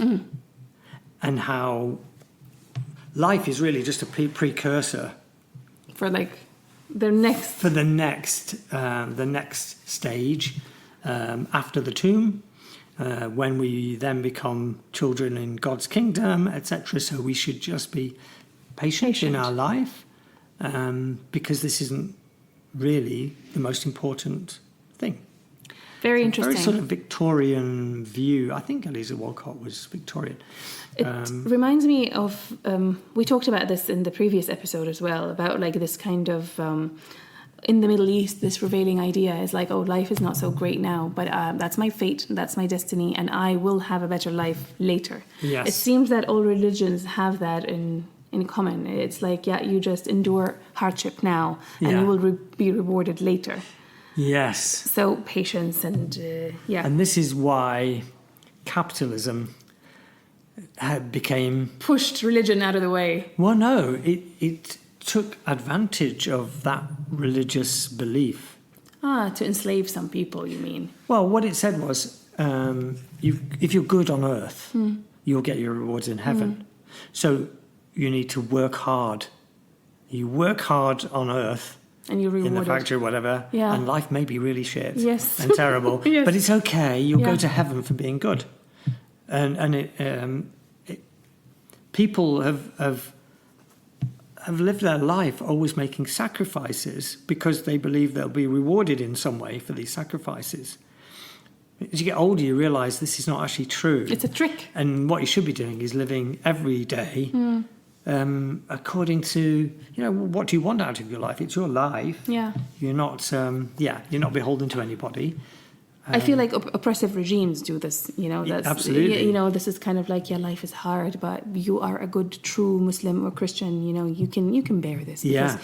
and how life is really just a precursor for the next stage after the tomb. When we then become children in God's kingdom, etc. So we should just be patient in our life, because this isn't really the most important thing. Very interesting. Very sort of Victorian view. I think Eliza Walcott was Victorian. It reminds me of, we talked about this in the previous episode as well, about this kind of... in the Middle East, this prevailing idea is life is not so great now, but that's my fate, that's my destiny, and I will have a better life later. Yes. It seems that all religions have that in common. It's you just endure hardship now, and you will be rewarded later. Yes. So patience and And this is why capitalism became... pushed religion out of the way. Well, no, it took advantage of that religious belief. To enslave some people, you mean? Well, what it said was, if you're good on earth, you'll get your rewards in heaven. So you need to work hard. You work hard on earth, and you're rewarded in the factory or whatever, and life may be really shit and terrible, but it's okay. You'll go to heaven for being good. And people have lived their life always making sacrifices because they believe they'll be rewarded in some way for these sacrifices. As you get older, you realise this is not actually true. It's a trick. And what you should be doing is living every day according to, what do you want out of your life? It's your life. Yeah. You're not, you're not beholden to anybody. I feel like oppressive regimes do this, that's, absolutely. This is kind of life is hard, but you are a good, true Muslim or Christian, you can bear this because,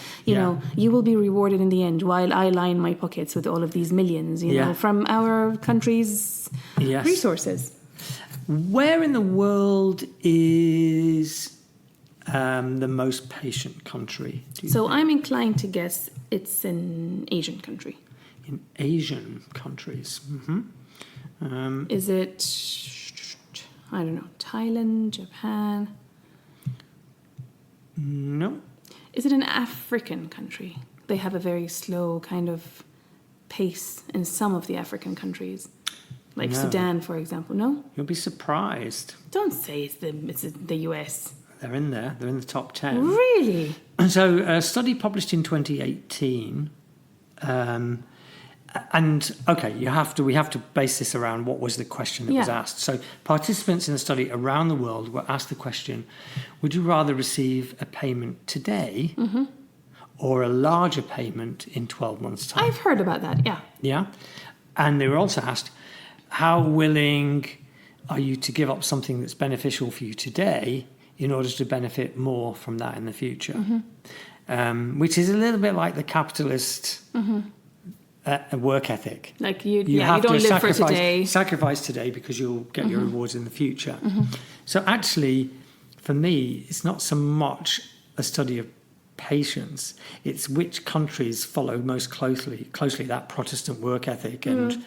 you will be rewarded in the end while I line my pockets with all of these millions, from our country's resources. Where in the world is the most patient country? So I'm inclined to guess it's an Asian country. In Asian countries. Is it... I don't know, Thailand, Japan. No. Is it an African country? They have a very slow kind of pace in some of the African countries. Like No. Sudan, for example. No? You'll be surprised. Don't say it's the US. They're in there. They're in the top 10. Really? And so a study published in 2018, and okay, we have to base this around what was the question that was asked. So participants in the study around the world were asked the question, would you rather receive a payment today or a larger payment in 12 months' time? I've heard about that, yeah. Yeah. And they were also asked, how willing are you to give up something that's beneficial for you today in order to benefit more from that in the future? Which is a little bit like the capitalist work ethic. Like you don't live for today. Sacrifice today because you'll get your rewards in the future. So actually, for me, it's not so much a study of patience. It's which countries follow most closely that Protestant work ethic and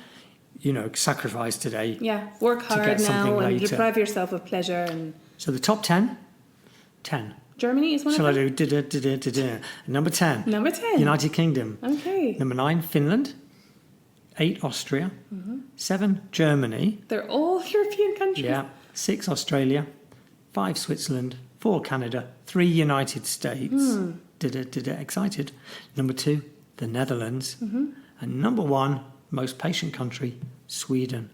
sacrifice today. Yeah, work hard now and deprive yourself of pleasure. And so the top 10. Germany is one Shall of them? I do? Number 10. Number 10. United Kingdom. Okay. Number 9, Finland. 8, Austria. 7, Germany. They're all European countries. Yeah. 6, Australia. 5, Switzerland. 4, Canada. 3, United States. Excited. Number 2, the Netherlands. And number 1, most patient country, Sweden.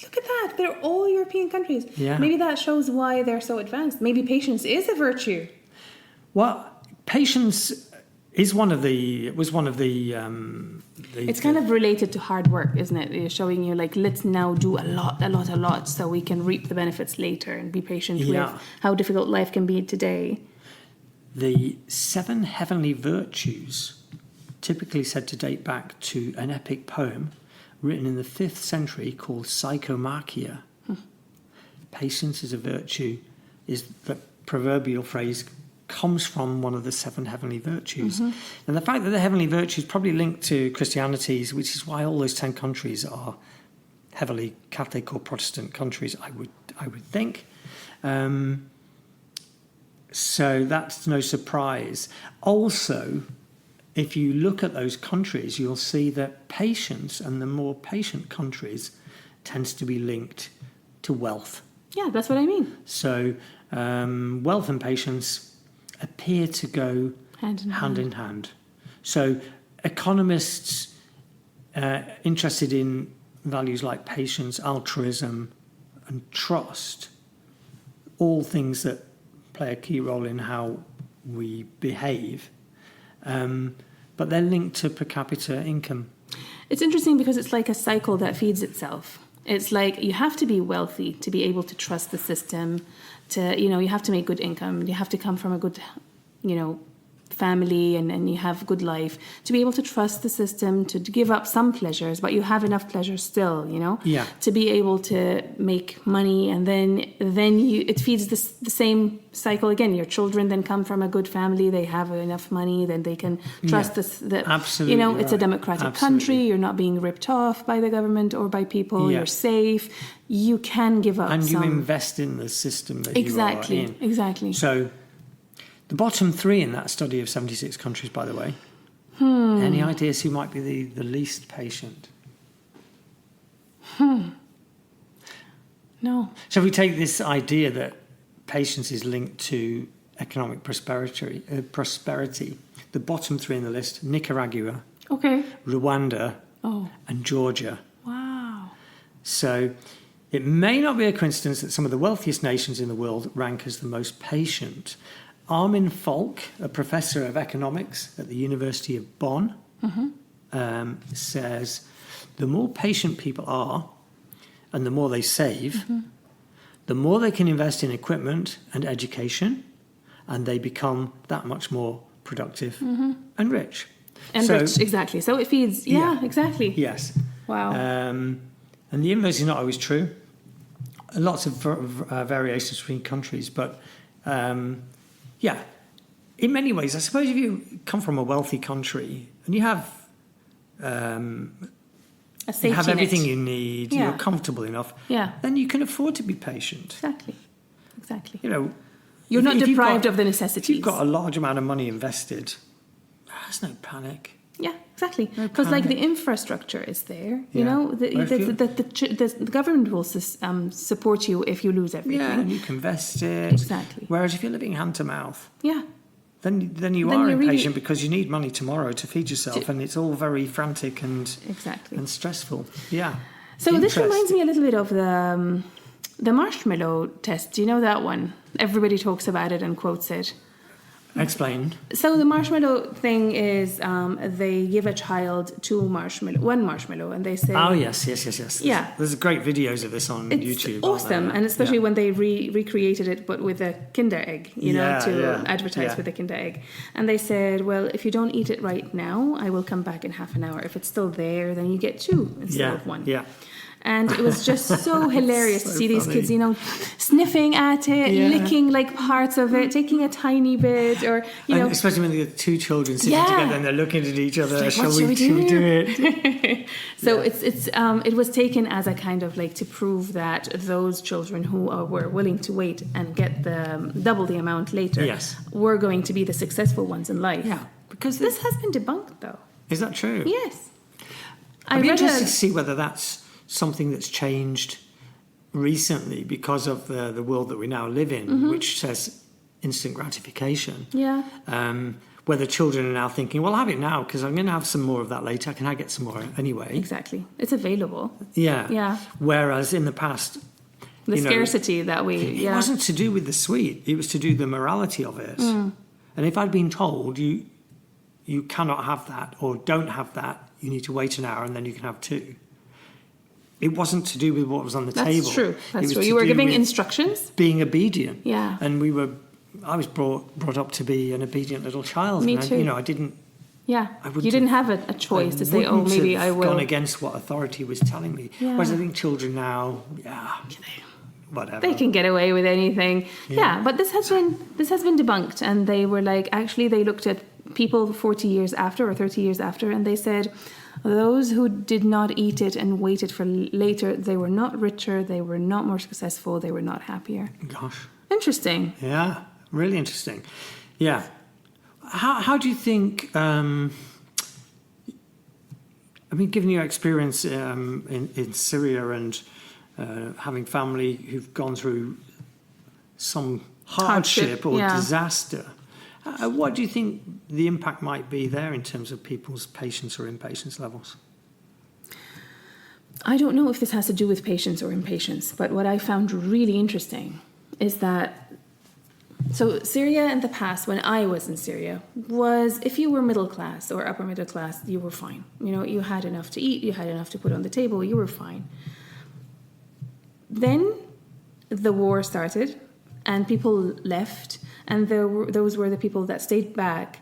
Look at that. They're all European countries. Yeah. Maybe that shows why they're so advanced. Maybe patience is a virtue. Well, patience is one of the. It's kind of related to hard work, isn't it? It's showing you like, let's now do a lot, so we can reap the benefits later and be patient with how difficult life can be today. The 7 heavenly virtues, typically said to date back to an epic poem written in the 5th century called Psychomachia. Patience is a virtue, is the proverbial phrase, comes from one of the 7 heavenly virtues. And the fact that the heavenly virtues probably linked to Christianity, which is why all those 10 countries are heavily Catholic or Protestant countries, I would think. So that's no surprise. Also, if you look at those countries, you'll see that patience and the more patient countries tends to be linked to wealth. Yeah, that's what I mean. So wealth and patience appear to go hand in hand. So economists interested in values like patience, altruism, and trust, all things that play a key role in how we behave, but they're linked to per capita income. It's interesting because it's like a cycle that feeds itself. It's like you have to be wealthy to be able to trust the system, you have to make good income, you have to come from a good, family and you have good life to be able to trust the system, to give up some pleasures, but you have enough pleasure still, to be able to make money, and then it feeds the same cycle again. Your children then come from a good family, they have enough money, then they can trust that absolutely it's a democratic country, you're not being ripped off by the government or by people, you're safe, you can give up and you invest in the system that you are in. Exactly. So the bottom 3 in that study of 76 countries, by the way. Any ideas who might be the least patient? No. So if we take this idea that patience is linked to economic prosperity, the bottom 3 in the list, Nicaragua, Rwanda, and Georgia. Wow. So it may not be a coincidence that some of the wealthiest nations in the world rank as the most patient. Armin Falk, a professor of economics at the University of Bonn, says the more patient people are and the more they save, the more they can invest in equipment and education, and they become that much more productive and rich. And rich, exactly. So it feeds, exactly. Yes. Wow. And the inverse is not always true. Lots of variations between countries, but in many ways, I suppose if you come from a wealthy country and you have a safety you have everything net. you need, Yeah. you're comfortable enough, Yeah. then you can afford to be patient. Exactly. You know, You're not if deprived of the if necessities. you've got a large amount of money invested, there's no panic. Yeah, exactly. No Because like the panic. infrastructure is there, you Yeah. know, Well, if you- the government will support you if you lose everything. Yeah, and you can invest it. Exactly. Whereas if you're living hand to mouth, Yeah. then you Then are you're impatient really- because you need money tomorrow to feed yourself, and it's all very frantic and Exactly. stressful. Yeah. So this reminds Interesting. me a little bit of the marshmallow test. Do you know that one? Everybody talks about it and quotes it. Explain. So the marshmallow thing is they give a child one marshmallow, and they say, Oh yes. Yeah. There's great videos of this on it's YouTube. aren't awesome, there? and especially Yeah. when they recreated it, but with a Kinder Egg, to advertise Yeah. with a Kinder Egg. And they said, well, if you don't eat it right now, I will come back in half an hour. If it's still there, then you get 2 instead of 1. Yeah. And it was just so hilarious to So see these funny. kids, sniffing at it, Yeah. licking like parts of it, taking a tiny bit, or And especially when you get 2 children sitting Yeah. together and they're looking at each other. like, Shall what we should we do it? So it was taken as a kind of like to prove that those children who were willing to wait and get the double the amount later Yes. were going to be the successful ones in life. Yeah. Because This has been debunked, though. is that true? Yes. I'd be read interested to see whether that's something that's changed recently because of the world that we now live in, which says instant gratification. Yeah. Whether children are now thinking, well, I'll have it now because I'm going to have some more of that later. Can I get some more anyway? Exactly. It's available. Yeah. Yeah. Whereas in the past, The scarcity that we... it Yeah. wasn't to do with the sweet. It was to do with the morality of it. And if I'd been told you cannot have that or don't have that, you need to wait an hour and then you can have 2. It wasn't to do with what was on the table. That's true. It That's was true. to You were do giving with instructions. being obedient. Yeah. And I was brought up to be an obedient little child. Me and too. I didn't. Yeah. I wouldn't You didn't have a choice to say, oh, wouldn't maybe have I will. gone against what authority was telling me. Yeah. Whereas I think children now, whatever. They can get away with anything. Yeah, but this has been debunked, and they were like, actually, they looked at people 40 years after or 30 years after, and they said those who did not eat it and waited for later, they were not richer, they were not more successful, they were not happier. Gosh. Interesting. Yeah, really interesting. Yeah. How do you think? Given your experience in Syria and having family who've gone through some hardship or yeah. disaster, what do you think the impact might be there in terms of people's patience or impatience levels? I don't know if this has to do with patience or impatience, but what I found really interesting is that, so Syria in the past, when I was in Syria, was if you were middle class or upper middle class, you were fine. You had enough to eat, you had enough to put on the table, you were fine. Then the war started and people left, and those were the people that stayed back,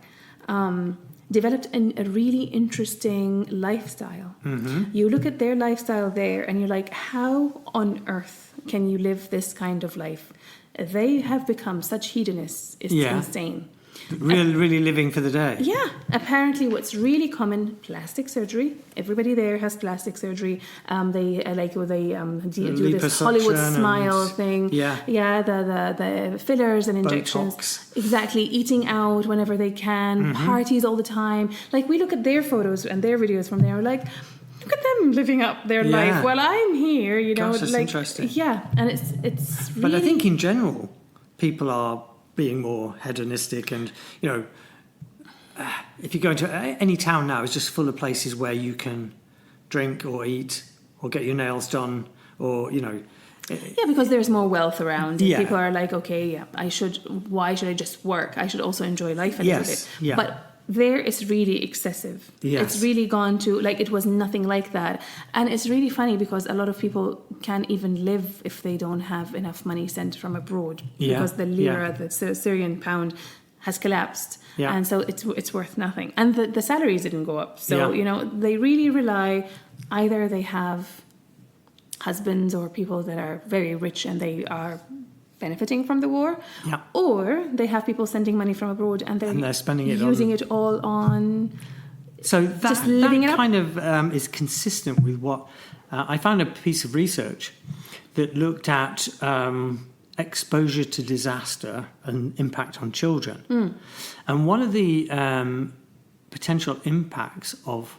developed a really interesting lifestyle. Mm-hmm. You look at their lifestyle there and you're like, how on earth can you live this kind of life? They have become such hedonists. It's insane. Really living for the day. Yeah. Apparently what's really common, plastic surgery. Everybody there has plastic surgery. They do this Hollywood smile thing. Yeah. Yeah, the fillers and injections. Botox. Exactly. Eating out whenever they can. Mm-hmm. Parties all the time. Like, we look at their photos and their videos from there, like, look at them living up their life while I'm here, Gosh, that's interesting. Yeah, and it's really... But I think in general, people are being more hedonistic, and if you go into any town now, it's just full of places where you can drink or eat or get your nails done, or Yeah, because there's more wealth around. Yeah. People are like, okay, why should I just work? I should also enjoy life a little bit. Yeah. But there it's really excessive. Yes. It's really gone to, like, it was nothing like that. And it's really funny because a lot of people can't even live if they don't have enough money sent from abroad. Yeah. Because the lira, the Syrian pound, has collapsed. Yeah. And so it's worth nothing. And the salaries didn't go up. So, they really rely, either they have husbands or people that are very rich and they are benefiting from the war, or they have people sending money from abroad and they're spending it using it all on So that kind of is consistent with what I found a piece of research that looked at exposure to disaster and impact on children. And one of the potential impacts of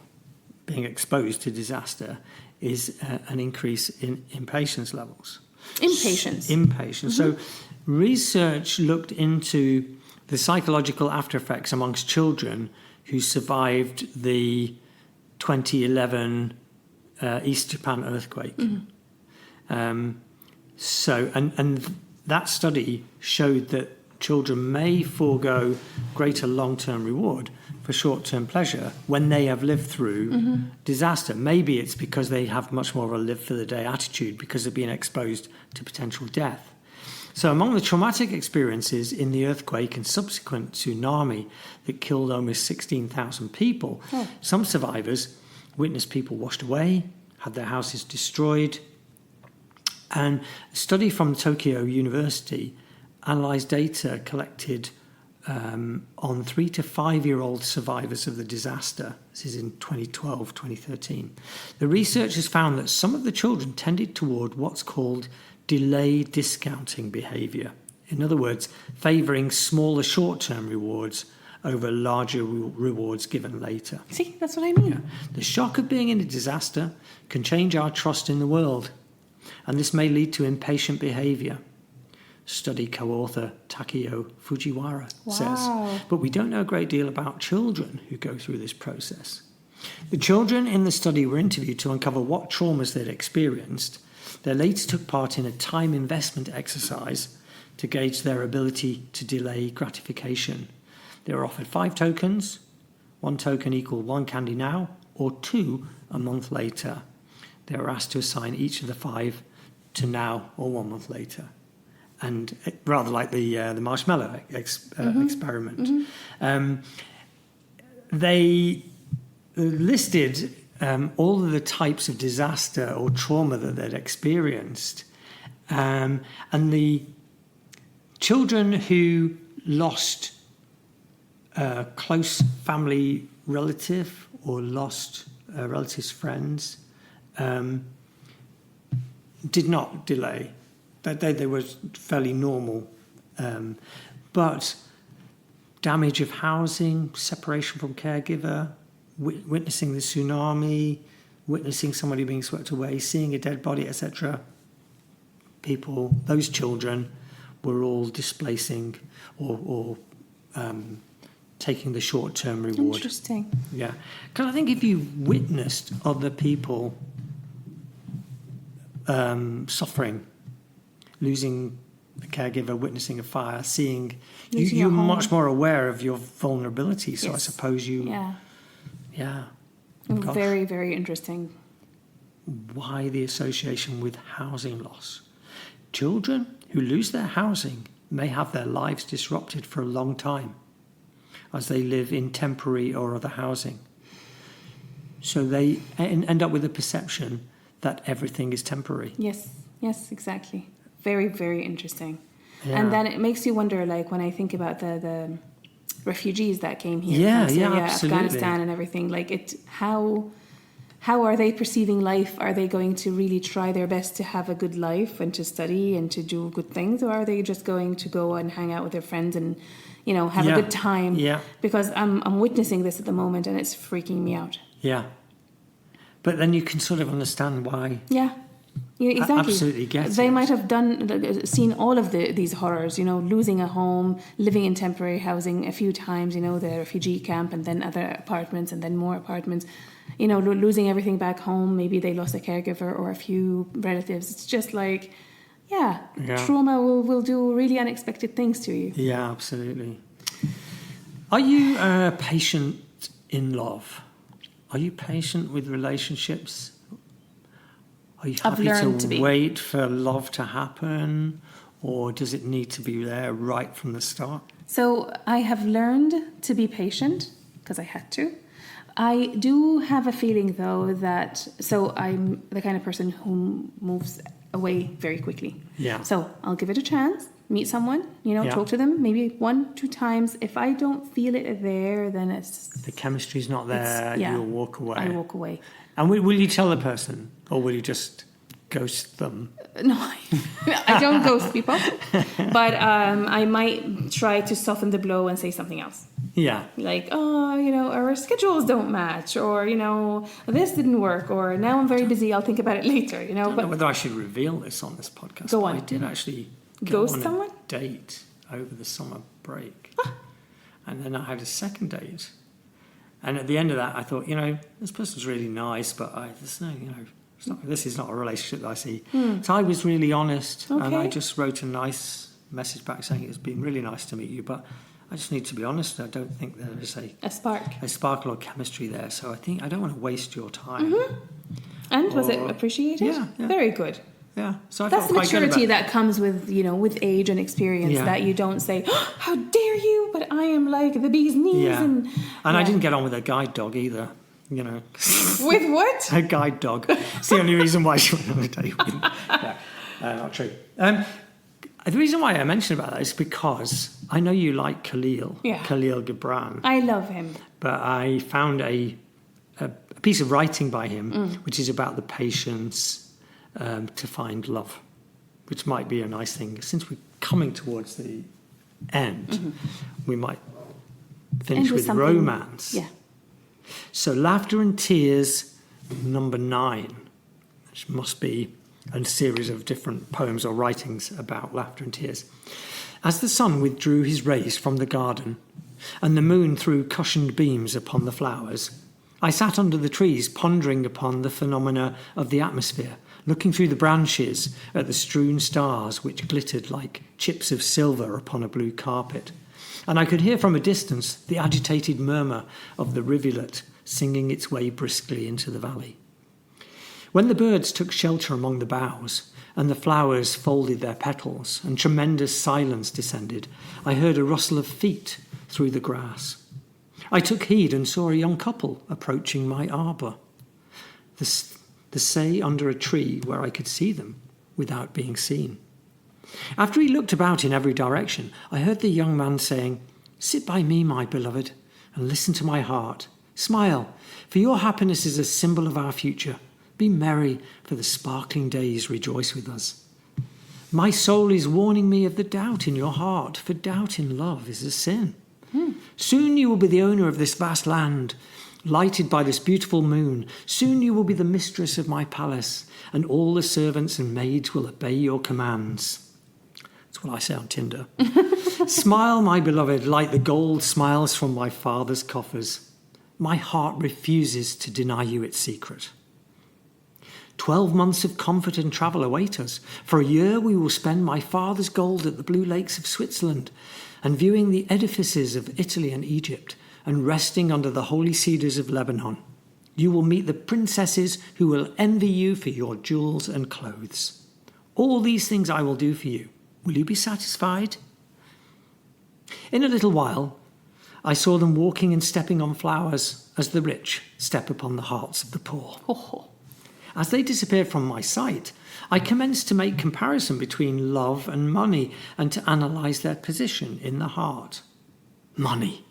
being exposed to disaster is an increase in impatience levels. Impatience. So research looked into the psychological after effects amongst children who survived the 2011 East Japan earthquake. So that study showed that children may forego greater long-term reward for short-term pleasure when they have lived through disaster. Maybe it's because they have much more of a live-for-the-day attitude because of being exposed to potential death. So among the traumatic experiences in the earthquake and subsequent tsunami that killed almost 16,000 people, some survivors witnessed people washed away, had their houses destroyed. And a study from Tokyo University analysed data collected on 3 to 5 year old survivors of the disaster. This is in 2012, 2013. The researchers found that some of the children tended toward what's called delay discounting behaviour. In other words, favouring smaller short-term rewards over larger rewards given later. See, that's what I mean. The shock of being in a disaster can change our trust in the world, and this may lead to impatient behaviour. Study co-author Takeo Fujiwara says. But we don't know a great deal about children who go through this process. The children in the study were interviewed to uncover what traumas they'd experienced. They later took part in a time investment exercise to gauge their ability to delay gratification. They were offered 5 tokens, 1 token equal 1 candy now, or 2 a month later. They were asked to assign each of the 5 to now or 1 month later. And rather like the marshmallow experiment. They listed all of the types of disaster or trauma that they'd experienced. And the children who lost a close family relative or lost relatives' friends did not delay. They were fairly normal. But damage of housing, separation from caregiver, witnessing the tsunami, witnessing somebody being swept away, seeing a dead body, etc. People, those children, were all displacing or taking the short-term reward. Interesting. Yeah. Because I think if you witnessed other people suffering, losing a caregiver, witnessing a fire, seeing... You're much more aware of your vulnerability, so I suppose you... Yeah. Gosh. Very, very interesting. Why the association with housing loss? Children who lose their housing may have their lives disrupted for a long time as they live in temporary or other housing. So they end up with a perception that everything is temporary. Yes, exactly. Very, very interesting. Yeah. And then it makes you wonder, like, when I think about the refugees that came here from Syria, Afghanistan and everything, like how are they perceiving life? Are they going to really try their best to have a good life and to study and to do good things? Or are they just going to go and hang out with their friends and, have a good time? Yeah. Because I'm witnessing this at the moment and it's freaking me out. Yeah. But then you can sort of understand why. Yeah. Exactly. I absolutely get They might have seen all of these horrors, losing a home, living in temporary housing a few times, the refugee camp and then other apartments and then more apartments, losing everything back home. Maybe they lost a caregiver or a few relatives. It's just like, trauma will do really unexpected things to you. Yeah, absolutely. Are you patient in love? Are you patient with relationships? Are you happy to wait for love to happen, or does it need to be there right from the start? So I have learned to be patient because I had to. I do have a feeling, though, that I'm the kind of person who moves away very quickly. Yeah. So I'll give it a chance. meet someone, talk to them, maybe 1-2 times. If I don't feel it there, then it's... The chemistry's not there, you'll walk away. I walk away. And will you tell the person, or will you just ghost them? No, I don't ghost people. But I might try to soften the blow and say something else. Yeah. Like, our schedules don't match, or, this didn't work, or now I'm very busy, I'll think about it later, I don't know whether I should reveal this on this podcast. Go on. I did actually ghost on someone? A date over the summer break. And then I had a second date. And at the end of that, I thought, this person's really nice, but this is not a relationship that I see. So I was really honest, and I just wrote a nice message back saying it's been really nice to meet you, but I just need to be honest. I don't think there is a sparkle or chemistry there. So I don't want to waste your time. Mm-hmm. And was it appreciated? Yeah. Very good. Yeah, so that's the maturity that comes with with age and experience. That you don't say, oh, "How dare you?" But I am like the bee's knees. Yeah. And I didn't get on with a guide dog either. With what? A guide dog. It's the only reason why she went on a date with me. Not true. The reason why I mentioned about that is because I know you like Kahlil. Yeah. Kahlil Gibran. I love him. But I found a piece of writing by him, which is about the patience to find love, which might be a nice thing. Since we're coming towards the end, we might finish with romance. Yeah. So laughter and tears, number 9, which must be a series of different poems or writings about laughter and tears. As the sun withdrew his rays from the garden, and the moon threw cushioned beams upon the flowers, I sat under the trees pondering upon the phenomena of the atmosphere, looking through the branches at the strewn stars which glittered like chips of silver upon a blue carpet. And I could hear from a distance the agitated murmur of the rivulet singing its way briskly into the valley. When the birds took shelter among the boughs, and the flowers folded their petals, and tremendous silence descended, I heard a rustle of feet through the grass. I took heed and saw a young couple approaching my arbour. The say under a tree where I could see them without being seen. After he looked about in every direction, I heard the young man saying, "Sit by me, my beloved, and listen to my heart. Smile, for your happiness is a symbol of our future. Be merry, for the sparkling days rejoice with us. My soul is warning me of the doubt in your heart, for doubt in love is a sin. Soon you will be the owner of this vast land, lighted by this beautiful moon. Soon you will be the mistress of my palace, and all the servants and maids will obey your commands." That's what I say on Tinder. "Smile, my beloved, like the gold smiles from my father's coffers. My heart refuses to deny you its secret. 12 months of comfort and travel await us. For a year we will spend my father's gold at the blue lakes of Switzerland, and viewing the edifices of Italy and Egypt, and resting under the holy cedars of Lebanon. You will meet the princesses who will envy you for your jewels and clothes. All these things I will do for you. Will you be satisfied?" In a little while, I saw them walking and stepping on flowers as the rich step upon the hearts of the poor. As they disappeared from my sight, I commenced to make comparison between love and money and to analyse their position in the heart. Money,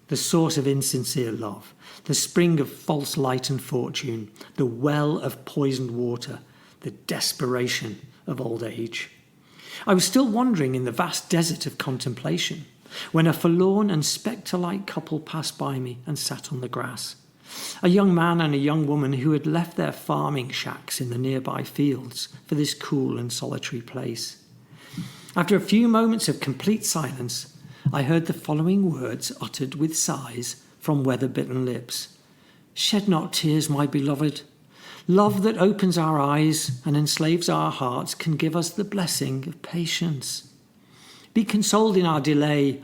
the source of insincere love, the spring of false light and fortune, the well of poisoned water, the desperation of old age. I was still wandering in the vast desert of contemplation when a forlorn and spectre-like couple passed by me and sat on the grass. A young man and a young woman who had left their farming shacks in the nearby fields for this cool and solitary place. After a few moments of complete silence, I heard the following words uttered with sighs from weather-bitten lips. "Shed not tears, my beloved. Love that opens our eyes and enslaves our hearts can give us the blessing of patience. Be consoled in our delay,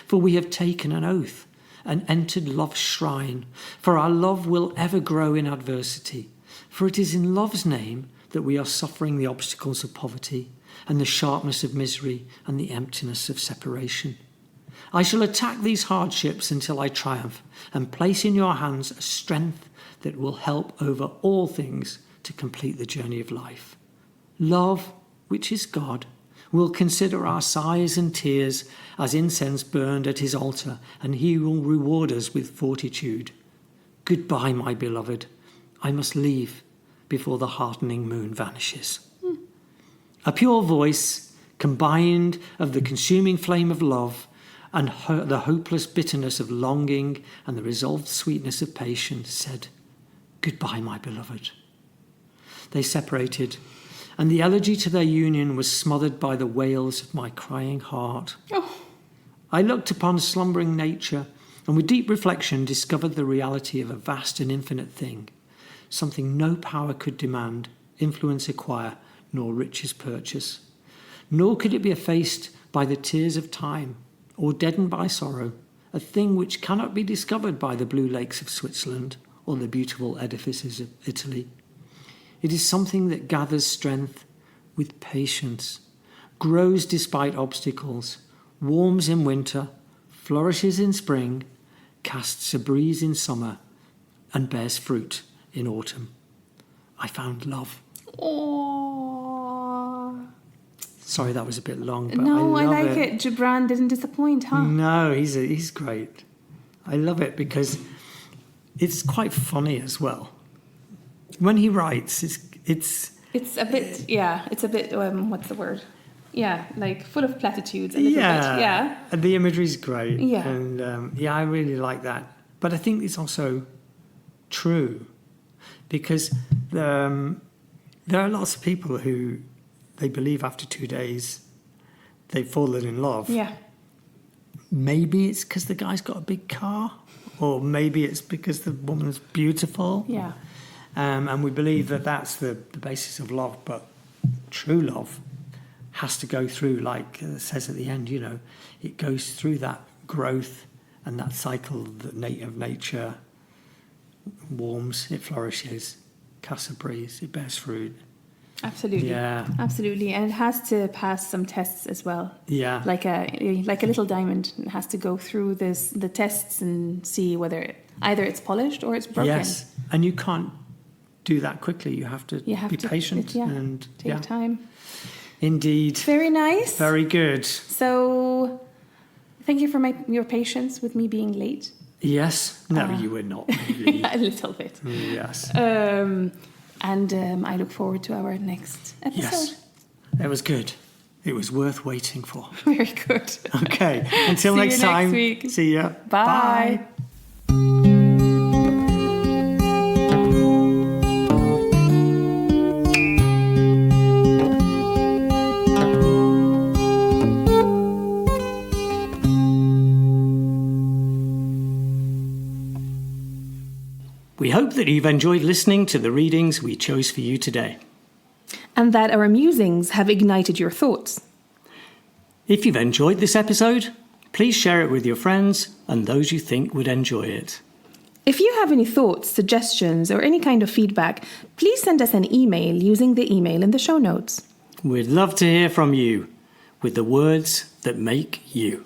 for we have taken an oath and entered love's shrine, for our love will ever grow in adversity. For it is in love's name that we are suffering the obstacles of poverty and the sharpness of misery and the emptiness of separation. I shall attack these hardships until I triumph and place in your hands a strength that will help over all things to complete the journey of life. Love, which is God, will consider our sighs and tears as incense burned at his altar, and he will reward us with fortitude. Goodbye, my beloved. I must leave before the heartening moon vanishes. A pure voice, combined of the consuming flame of love and the hopeless bitterness of longing and the resolved sweetness of patience, said, Goodbye, my beloved. They separated, and the elegy to their union was smothered by the wails of my crying heart. Oh. I looked upon slumbering nature, and with deep reflection discovered the reality of a vast and infinite thing, something no power could demand, influence acquire, nor riches purchase. Nor could it be effaced by the tears of time, or deadened by sorrow, a thing which cannot be discovered by the blue lakes of Switzerland or the beautiful edifices of Italy. It is something that gathers strength with patience, grows despite obstacles, warms in winter, flourishes in spring, casts a breeze in summer, and bears fruit in autumn. I found love. Oh. Sorry, that was a bit long, but no, I like it. Gibran didn't disappoint, huh? No, he's great. I love it because it's quite funny as well. When he writes, it's a bit, it's a bit, what's the word? Yeah, like full of platitudes a little bit. Yeah. And the imagery's great. Yeah. And I really like that. But I think it's also true because there are lots of people who they believe after 2 days they've fallen in love. Yeah. Maybe it's because the guy's got a big car, or maybe it's because the woman's beautiful. Yeah. And we believe that that's the basis of love. But true love has to go through, like it says at the end, it goes through that growth and that cycle of nature warms, it flourishes, casts a breeze, it bears fruit. Absolutely. Yeah. Absolutely. And it has to pass some tests as well. Yeah. Like a little diamond. It has to go through the tests and see whether either it's polished or it's broken. Yes. And you can't do that quickly. You have to be patient and take time. Indeed. Very nice. Very good. So thank you for your patience with me being late. Yes. No, you were not really. A little bit. Yes. And I look forward to our next episode. Yes. It was good. It was worth waiting for. Very good. Okay. Until next time. See you next week. See ya. Bye. Bye. We hope that you've enjoyed listening to the readings we chose for you today. And that our musings have ignited your thoughts. If you've enjoyed this episode, please share it with your friends and those you think would enjoy it. If you have any thoughts, suggestions, or any kind of feedback, please send us an email using the email in the show notes. We'd love to hear from you with the words that make you.